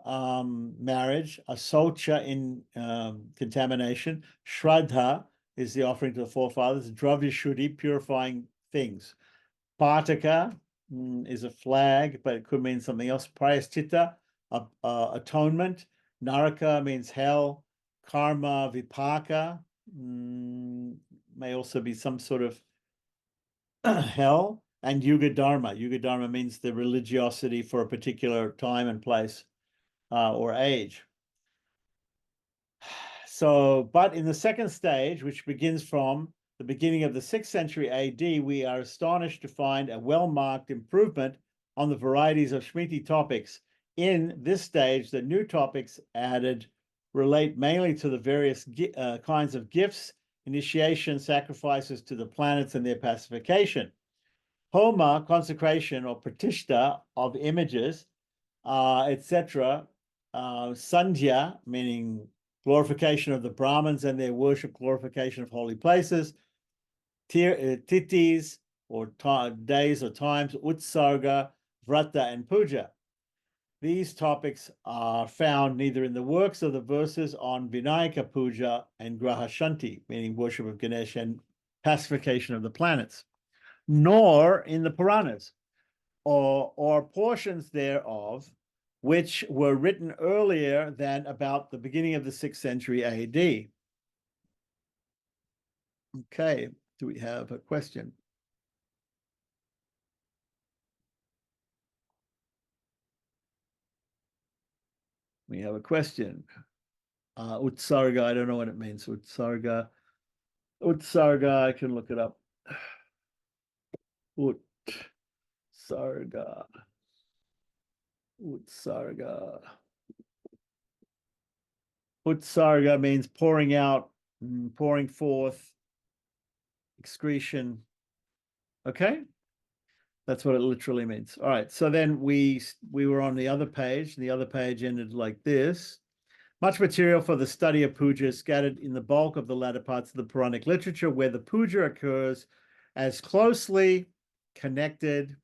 marriage, Asocha in contamination, Shraddha is the offering to the forefathers, Dravya Shuddhi, purifying things. Pataka is a flag, but it could mean something else. Prayaschitta, atonement. Naraka means hell. Karma, Vipaka, may also be some sort of hell. And Yuga Dharma. Yuga Dharma means the religiosity for a particular time and place or age. So, but in the second stage, which begins from the beginning of the 6th century AD, we are astonished to find a well-marked improvement on the varieties of Smriti topics. In this stage, the new topics added relate mainly to the various kinds of gifts, initiation, sacrifices to the planets and their pacification. Homa, consecration or pratishta of images, etc. Sandhya, meaning glorification of the Brahmins and their worship, glorification of holy places. Titis, or days or times, Utsarga, Vrata, and Puja. These topics are found neither in the works of the verses on Vinayaka Puja and Graha Shanti, meaning worship of Ganesha and pacification of the planets, nor in the Puranas, or portions thereof, which were written earlier than about the beginning of the 6th century AD. Okay, do we have a question? We have a question. Utsarga, I don't know what it means. Utsarga, I can look it up. Utsarga. Utsarga means pouring out, pouring forth, excretion. Okay, that's what it literally means. All right, so then we were on the other page, and the other page ended like this. Much material for the study of puja is scattered in the bulk of the latter parts of the Puranic literature, where the puja occurs as closely connected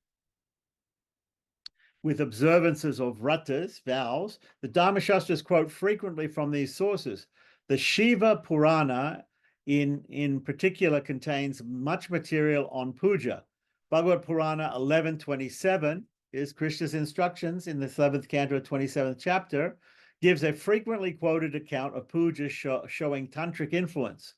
with observances of vratas, vows. The Dharma Shastras quote frequently from these sources. The Shiva Purana in particular contains much material on puja. Bhagavad Purana 11:27 is Krishna's instructions in the 7th canto, 27th chapter, gives a frequently quoted account of puja showing tantric influence.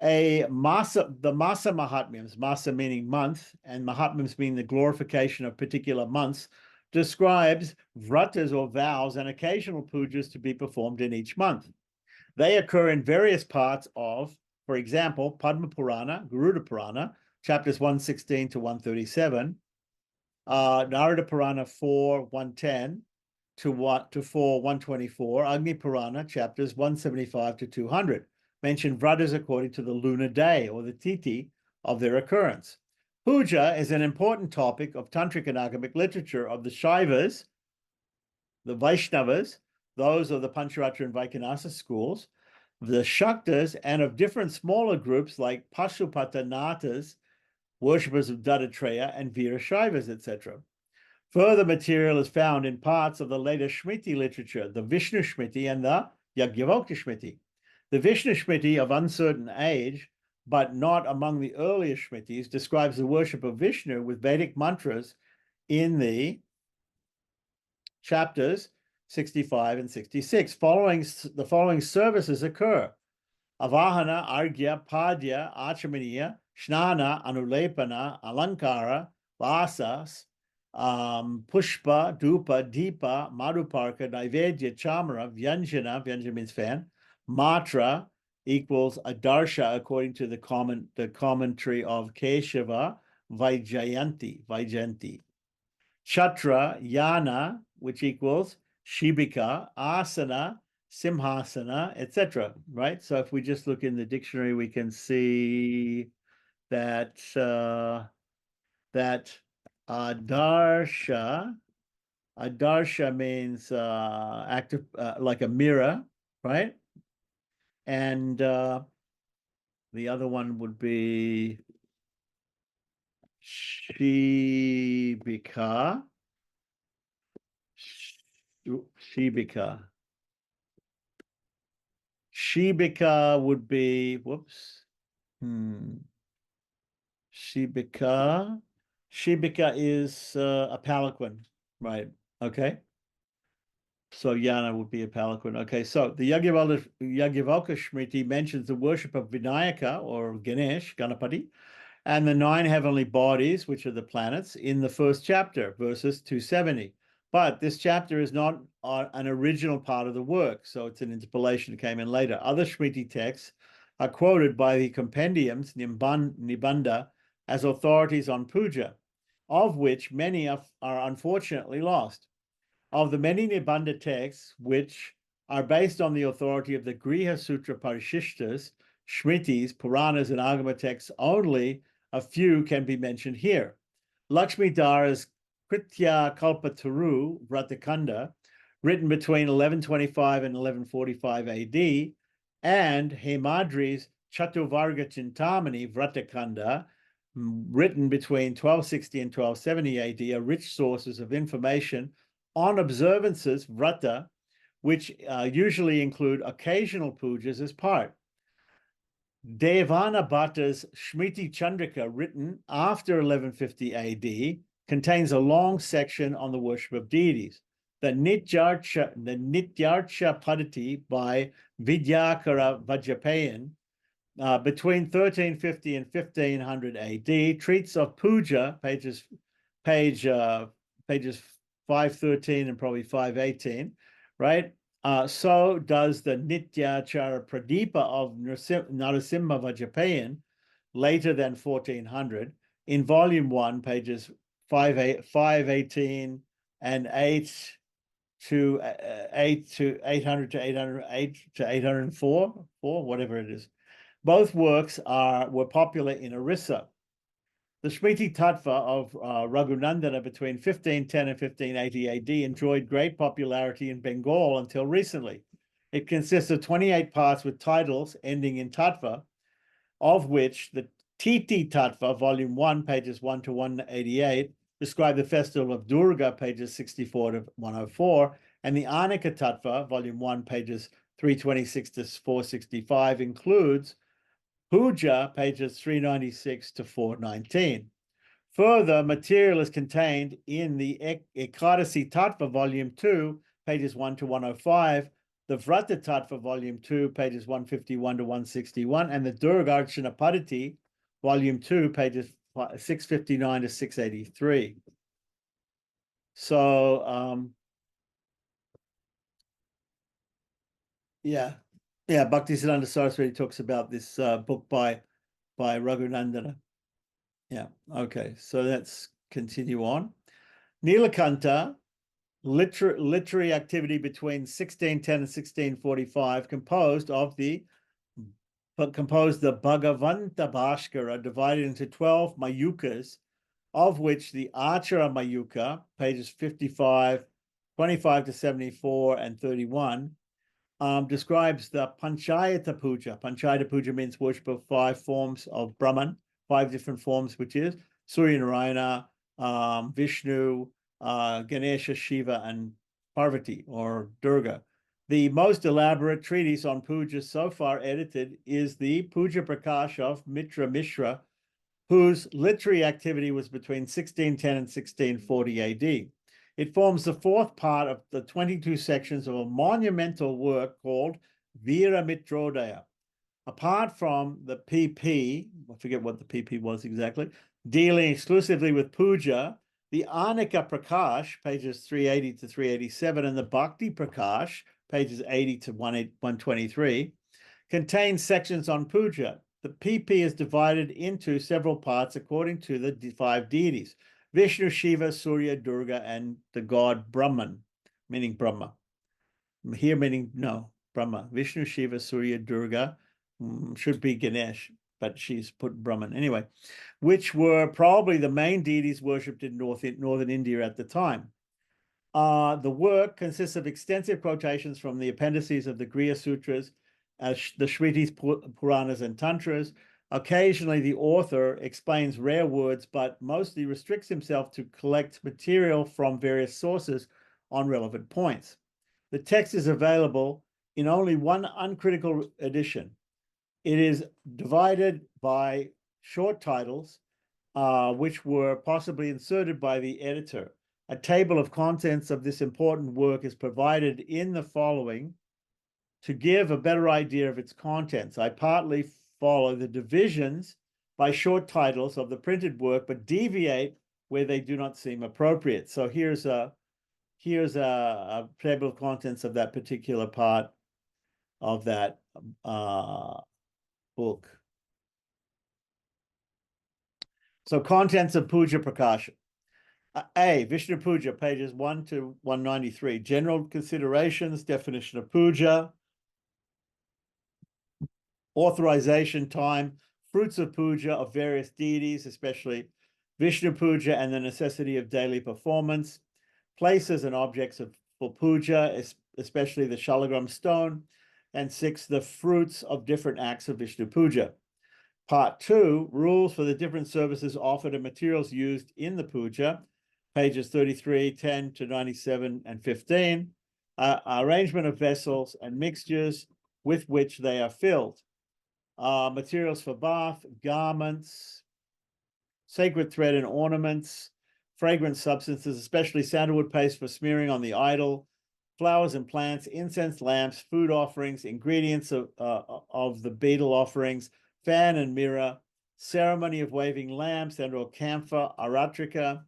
The Masa Mahatmyams, Masa meaning month, and Mahatmyams meaning the glorification of particular months, describes vratas or vows and occasional pujas to be performed in each month. They occur in various parts of, for example, Padma Purana, Garuda Purana, chapters 116 to 137, Narada Purana 4:110 to 4:124, Agni Purana, chapters 175 to 200, mention vratas according to the lunar day or the titi of their occurrence. Puja is an important topic of tantric and agamic literature of the Shaivas, the Vaishnavas, those of the Pancharatra and Vaikhanasa schools, the Shaktas, and of different smaller groups like Pashupatanathas, worshippers of Dattatreya, and Veera Shaivas, etc. Further material is found in parts of the later Shmiti literature, the Vishnu Shmiti and the Yajnavalkya Shmiti. The Vishnu Shmiti of uncertain age, but not among the earlier Shmitis, describes the worship of Vishnu with Vedic mantras in the chapters 65 and 66. The following services occur: Avahana, Argya, Padya, Achamaniya, Shnana, Anulepana, Alankara, Vasas, Pushpa, Dupa, Deepa, Madhuparka, Naivedya, Chamara, Vyanjana, Vyanjana means fan, Matra equals a darsha according to the commentary of Keshava, Vaijayanti. Chatra, Yana, which equals Shibika, Asana, Simhasana, etc. Right? So if we just look in the dictionary, we can see that Adarsha means active, like a mirror, right? And the other one would be Shibika. Shibika would be, whoops. Shibika is a palanquin, right? Okay. So Yana would be a palanquin. Okay, so the Yajnavalkya Shmriti mentions the worship of Vinayaka or Ganesh, Ganapati, and the 9 heavenly bodies, which are the planets, in the first chapter, verses 270. But this chapter is not an original part of the work, so it's an interpolation that came in later. Other Shmriti texts are quoted by the compendiums, Nibanda, as authorities on puja, of which many are unfortunately lost. Of the many Nibanda texts, which are based on the authority of the Griha Sutra Parishishtas, Shmritis, Puranas, and Agama texts only, a few can be mentioned here. Lakshmi Dara's Kritya Kalpataru Vratakanda, written between 1125 and 1145 AD, and Hemadri's Chatuvarga Chintamani Vratakanda, written between 1260 and 1270 AD, are rich sources of information on observances, vrata, which usually include occasional pujas as part. Devana Bhatta's Shmriti Chandrika, written after 1150 AD, contains a long section on the worship of deities. The Nityarcha Padati by Vidyakara Vajrapayan, between 1350 and 1500 AD, treats of puja, pages 513 and probably 518, right? So does the Nityachara Pradipa of Narasimha Vajrapayan, later than 1400, in volume 1, pages 518 and 8 to 800 to 808 to 804, whatever it is. Both works were popular in Orissa. The Shmriti Tattva of Raghunandana between 1510 and 1580 AD enjoyed great popularity in Bengal until recently. It consists of 28 parts with titles ending in Tattva, of which the Titi Tattva, volume 1, pages 1 to 188, describe the festival of Durga, pages 64 to 104, and the Anika Tattva, volume 1, pages 326 to 465, includes Puja, pages 396 to 419. Further material is contained in the Ekadasi Tattva, Volume 2, pages 1 to 105, the Vrata Tattva, Volume 2, pages 151 to 161, and the Durgarshana Padati, Volume 2, pages 659 to 683. So, yeah, Bhaktisiddhanta Saraswati talks about this book by Raghunandana. Yeah, okay, so let's continue on. Nilakanta, literary activity between 1610 and 1645, composed the Bhagavanta Bhaskara, divided into 12 mayukas, of which the Achara Mayuka, pages 55, 25 to 74 and 31, describes the Panchayata Puja. Panchayata Puja means worship of 5 forms of Brahman, 5 different forms, which is Surya Narayana, Vishnu, Ganesha, Shiva, and Parvati or Durga. The most elaborate treatise on puja so far edited is the Puja Prakash of Mitra Mishra, whose literary activity was between 1610 and 1640 AD. It forms the 4th part of the 22 sections of a monumental work called Veera Mitrodaya. Apart from the PP, I forget what the PP was exactly, dealing exclusively with puja, the Anika Prakash, pages 380 to 387, and the Bhakti Prakash, pages 80 to 123, contain sections on puja. The PP is divided into several parts according to the 5 deities: Vishnu, Shiva, Surya, Durga, and the god Brahman, meaning Brahma. Here meaning, no, Brahma. Vishnu, Shiva, Surya, Durga, should be Ganesh, but she's put Brahman. Anyway, which were probably the main deities worshipped in northern India at the time. The work consists of extensive quotations from the appendices of the Griya Sutras, the Shrutis, Puranas, and Tantras. Occasionally, the author explains rare words, but mostly restricts himself to collect material from various sources on relevant points. The text is available in only one uncritical edition. It is divided by short titles, which were possibly inserted by the editor. A table of contents of this important work is provided in the following to give a better idea of its contents. I partly follow the divisions by short titles of the printed work, but deviate where they do not seem appropriate. So here's a table of contents of that particular part of that book. So contents of Puja Prakasha. A, Vishnu Puja, pages 1 to 193. General considerations, definition of puja, authorization time, fruits of puja of various deities, especially Vishnu Puja, and the necessity of daily performance, places and objects for puja, especially the shalagram stone, and 6, the fruits of different acts of Vishnu Puja. Part 2, rules for the different services offered and materials used in the puja, pages 33, 10 to 97 and 15, arrangement of vessels and mixtures with which they are filled, materials for bath, garments, sacred thread and ornaments, fragrant substances, especially sandalwood paste for smearing on the idol, flowers and plants, incense lamps, food offerings, ingredients of the betel offerings, fan and mirror, ceremony of waving lamps and or camphor, aratrika,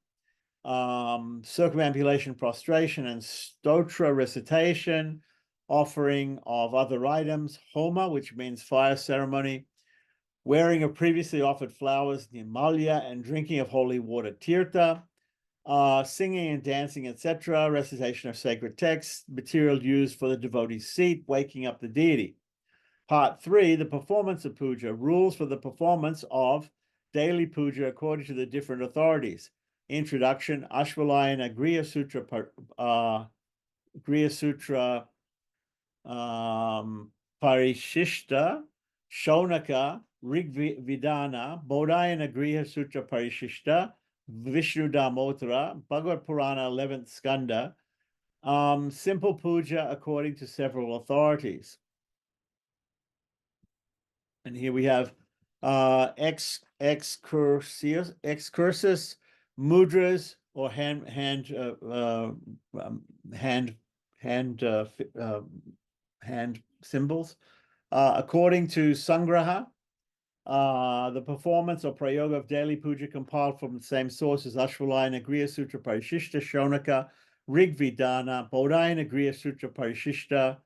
circumambulation, prostration, and stotra recitation, offering of other items, homa, which means fire ceremony, wearing of previously offered flowers, nimalya, and drinking of holy water, tirtha, singing and dancing, etc., recitation of sacred texts, material used for the devotee's seat, waking up the deity. Part 3, the performance of puja, rules for the performance of daily puja according to the different authorities. Introduction, Ashvalayana Griya Sutra Parishishta, Shonaka, Rigvidana, Bodhayana Griya Sutra Parishishta, Vishnu Damotra, Bhagavad Purana 11th Skanda, simple puja according to several authorities. And here we have excursus, mudras, or hand symbols. According to Sangraha, the performance or prayoga of daily puja compiled from the same sources: Ashwalaya Griya Sutra Parishishta, Shonaka, Rig Vidana, Bodhayana Griya Sutra Parishishta,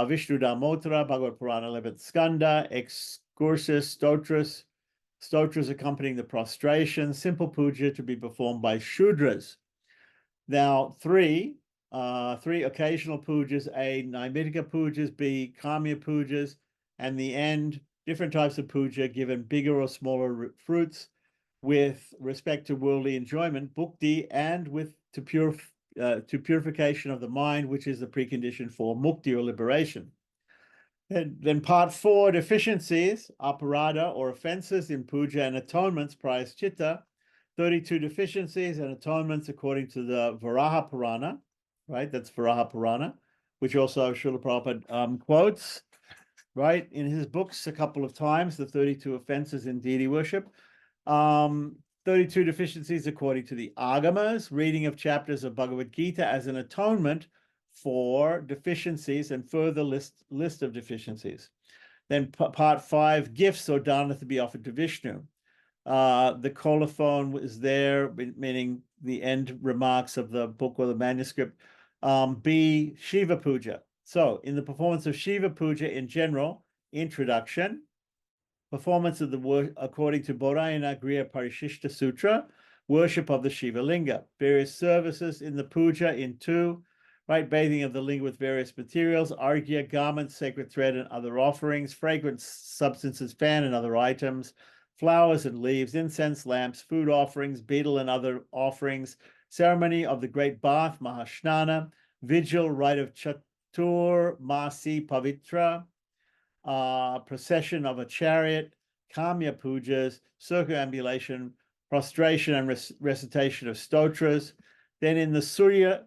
Vishnu Dharmottara, Bhagavad Purana 11th Skanda, Excursus, Stotras accompanying the prostration, simple puja to be performed by Shudras. Now, three occasional pujas: A, Naimitika pujas; B, Kamya pujas; and the end, different types of puja given bigger or smaller fruits with respect to worldly enjoyment, bhukti, and to purification of the mind, which is the precondition for mukti or liberation. Then part 4, deficiencies, aparada or offenses in puja and atonements, prayaschitta, 32 deficiencies and atonements according to the Varaha Purana, right? That's Varaha Purana, which also Srila Prabhupada quotes, right, in his books a couple of times, the 32 offenses in deity worship. 32 deficiencies according to the Agamas, reading of chapters of Bhagavad Gita as an atonement for deficiencies and further list of deficiencies. Then part 5, gifts or dana to be offered to Vishnu. The colophon is there, meaning the end remarks of the book or the manuscript. B, Shiva Puja. So in the performance of Shiva Puja in general, introduction, performance of the work according to Bodhayana Griya Parishishta Sutra, worship of the Shiva Linga, various services in the puja in 2, right, bathing of the linga with various materials, arghya, garments, sacred thread, and other offerings, fragrant substances, fan and other items, flowers and leaves, incense, lamps, food offerings, betel and other offerings, ceremony of the great bath, Mahasnana, vigil, rite of Chatur Masi Pavitra, procession of a chariot, kamya pujas, circumambulation, prostration and recitation of stotras. Then in the Surya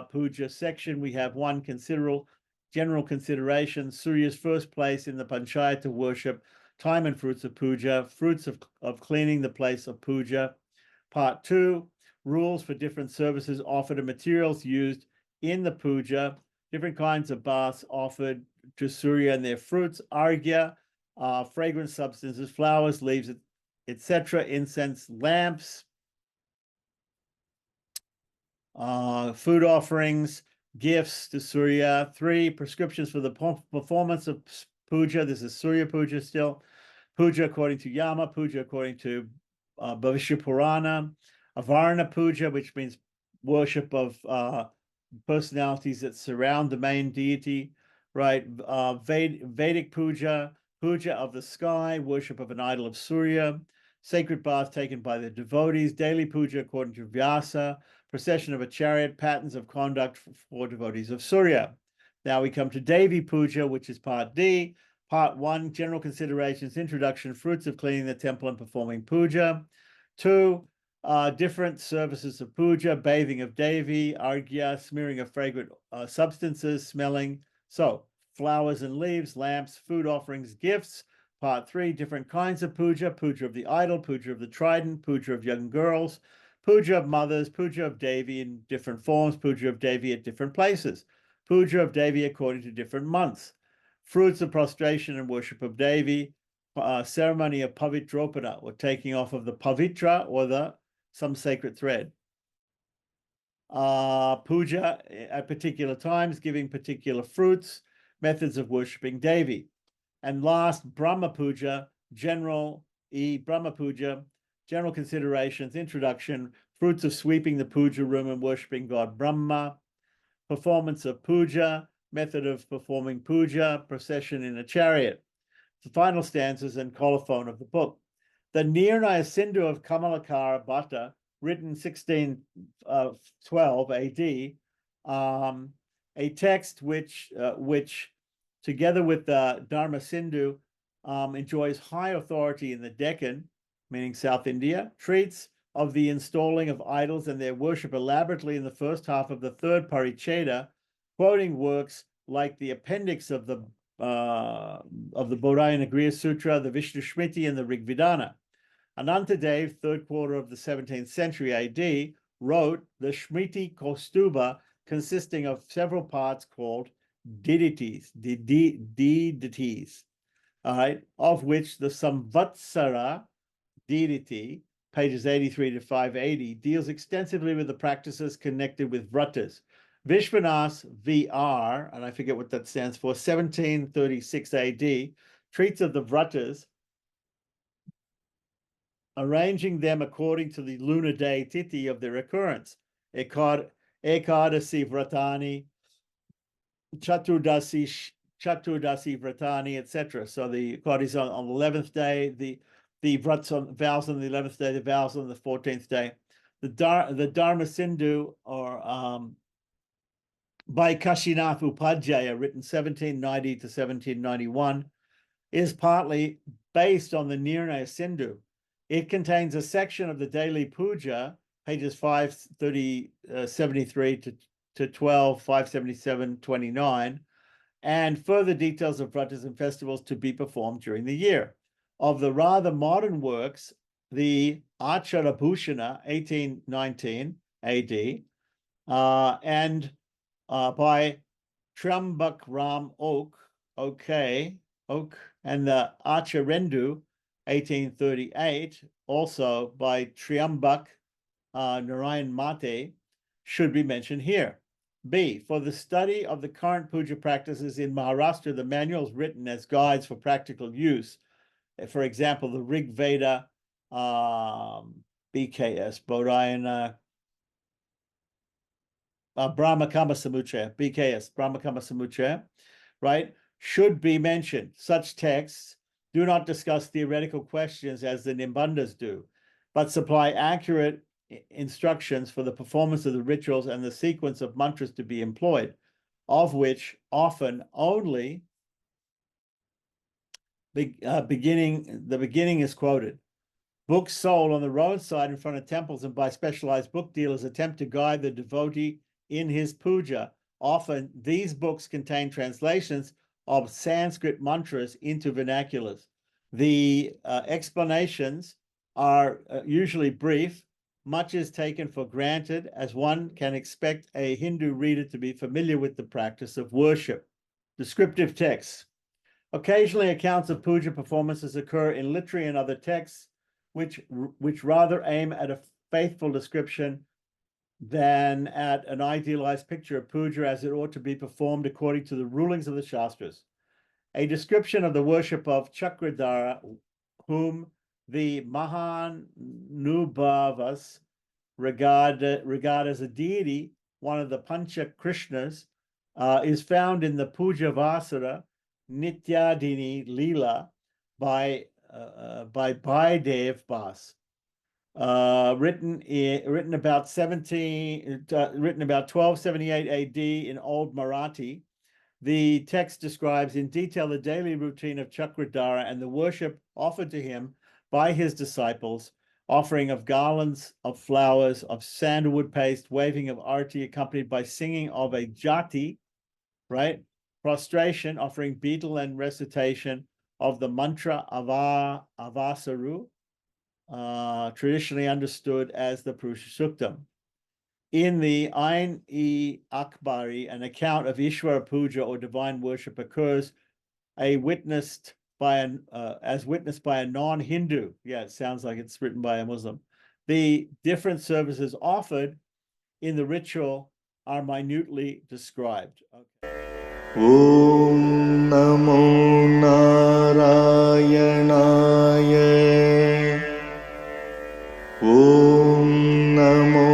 Puja section, we have one general consideration: Surya's first place in the Panchayata worship, time and fruits of puja, fruits of cleaning the place of puja. Part 2, rules for different services offered and materials used in the puja, different kinds of baths offered to Surya and their fruits, arghya, fragrant substances, flowers, leaves, etc., incense, lamps, food offerings, gifts to Surya. 3, prescriptions for the performance of puja. This is Surya Puja still. Puja according to Yama, puja according to Bhavishya Purana, Avarna Puja, which means worship of personalities that surround the main deity, right? Vedic puja, puja of the sky, worship of an idol of Surya, sacred bath taken by the devotees, daily puja according to Vyasa, procession of a chariot, patterns of conduct for devotees of Surya. Now we come to Devi Puja, which is part D. Part 1, general considerations, introduction, fruits of cleaning the temple and performing puja. 2, different services of puja, bathing of Devi, arghya, smearing of fragrant substances, smelling. So flowers and leaves, lamps, food offerings, gifts. Part 3, different kinds of puja: puja of the idol, puja of the trident, puja of young girls, puja of mothers, puja of Devi in different forms, puja of Devi at different places, puja of Devi according to different months, fruits of prostration and worship of Devi, ceremony of pavitropana, or taking off of the pavitra or some sacred thread. Puja at particular times, giving particular fruits, methods of worshipping Devi. And last, Brahma Puja, general considerations, introduction, fruits of sweeping the puja room and worshipping God Brahma, performance of puja, method of performing puja, procession in a chariot. The final stanzas and colophon of the book. The Nirnaya Sindhu of Kamalakara Bhatta, written 1612 AD, a text which together with the Dharma Sindhu, enjoys high authority in the Deccan, meaning South India, treats of the installing of idols and their worship elaborately in the first half of the 3rd Paricheda, quoting works like the appendix of the of the Bodhayana Griya Sutra, the Vishnu Smriti, and the Rig Vedana. Anantadev, third quarter of the 17th century AD, wrote the Smriti Kaustuba, consisting of several parts called Diditis, all right, of which the Samvatsara Diditi, pages 83 to 580, deals extensively with the practices connected with vratas. Vishvanas VR, and I forget what that stands for, 1736 AD, treats of the vratas, arranging them according to the lunar day tithi of their occurrence. Ekadasi Vratani, Chaturdasi Vratani, etc. So the God is on the 11th day, the vrats on vows on the 11th day, the vows on the 14th day. The Dharma Sindhu, or by Kashinath Upadhyaya, written 1790 to 1791, is partly based on the Nirnaya Sindhu. It contains a section of the daily puja, pages 573 to 12, 577, 29, and further details of vratas and festivals to be performed during the year. Of the rather modern works, the Achara Bhushana, 1819 AD, and by Triambak Ram Oak, and the Acharendu, 1838, also by Triambak Narayan Mate, should be mentioned here. B, for the study of the current puja practices in Maharashtra, the manuals written as guides for practical use. For example, the Rig Veda, BKS, Bodhayana, Brahmakama Samuchaya, BKS, Brahmakama Samuchaya, right, should be mentioned. Such texts do not discuss theoretical questions as the Nimbandhas do, but supply accurate instructions for the performance of the rituals and the sequence of mantras to be employed, of which often only the beginning is quoted. Books sold on the roadside in front of temples and by specialized book dealers attempt to guide the devotee in his puja. Often these books contain translations of Sanskrit mantras into vernaculars. The explanations are usually brief. Much is taken for granted, as one can expect a Hindu reader to be familiar with the practice of worship. Descriptive texts. Occasionally, accounts of puja performances occur in literary and other texts, which rather aim at a faithful description than at an idealized picture of puja as it ought to be performed according to the rulings of the Shastras. A description of the worship of Chakradhara, whom the Mahanubhavas regard as a deity, one of the Pancha Krishnas, is found in the Puja Vasara Nityadini Leela by Baidev Bas, written about 1278 AD in Old Marathi. The text describes in detail the daily routine of Chakradhara and the worship offered to him by his disciples, offering of garlands of flowers, of sandalwood paste, waving of arti, accompanied by singing of a jati, right? Prostration, offering betel and recitation of the mantra Avasaru, traditionally understood as the Purusha Suktam. In the Ain-e-Akbari, an account of Ishvara Puja or divine worship occurs as witnessed by a non-Hindu. Yeah, it sounds like it's written by a Muslim. The different services offered in the ritual are minutely described. Okay. Om Namo Narayanaya. Om Namo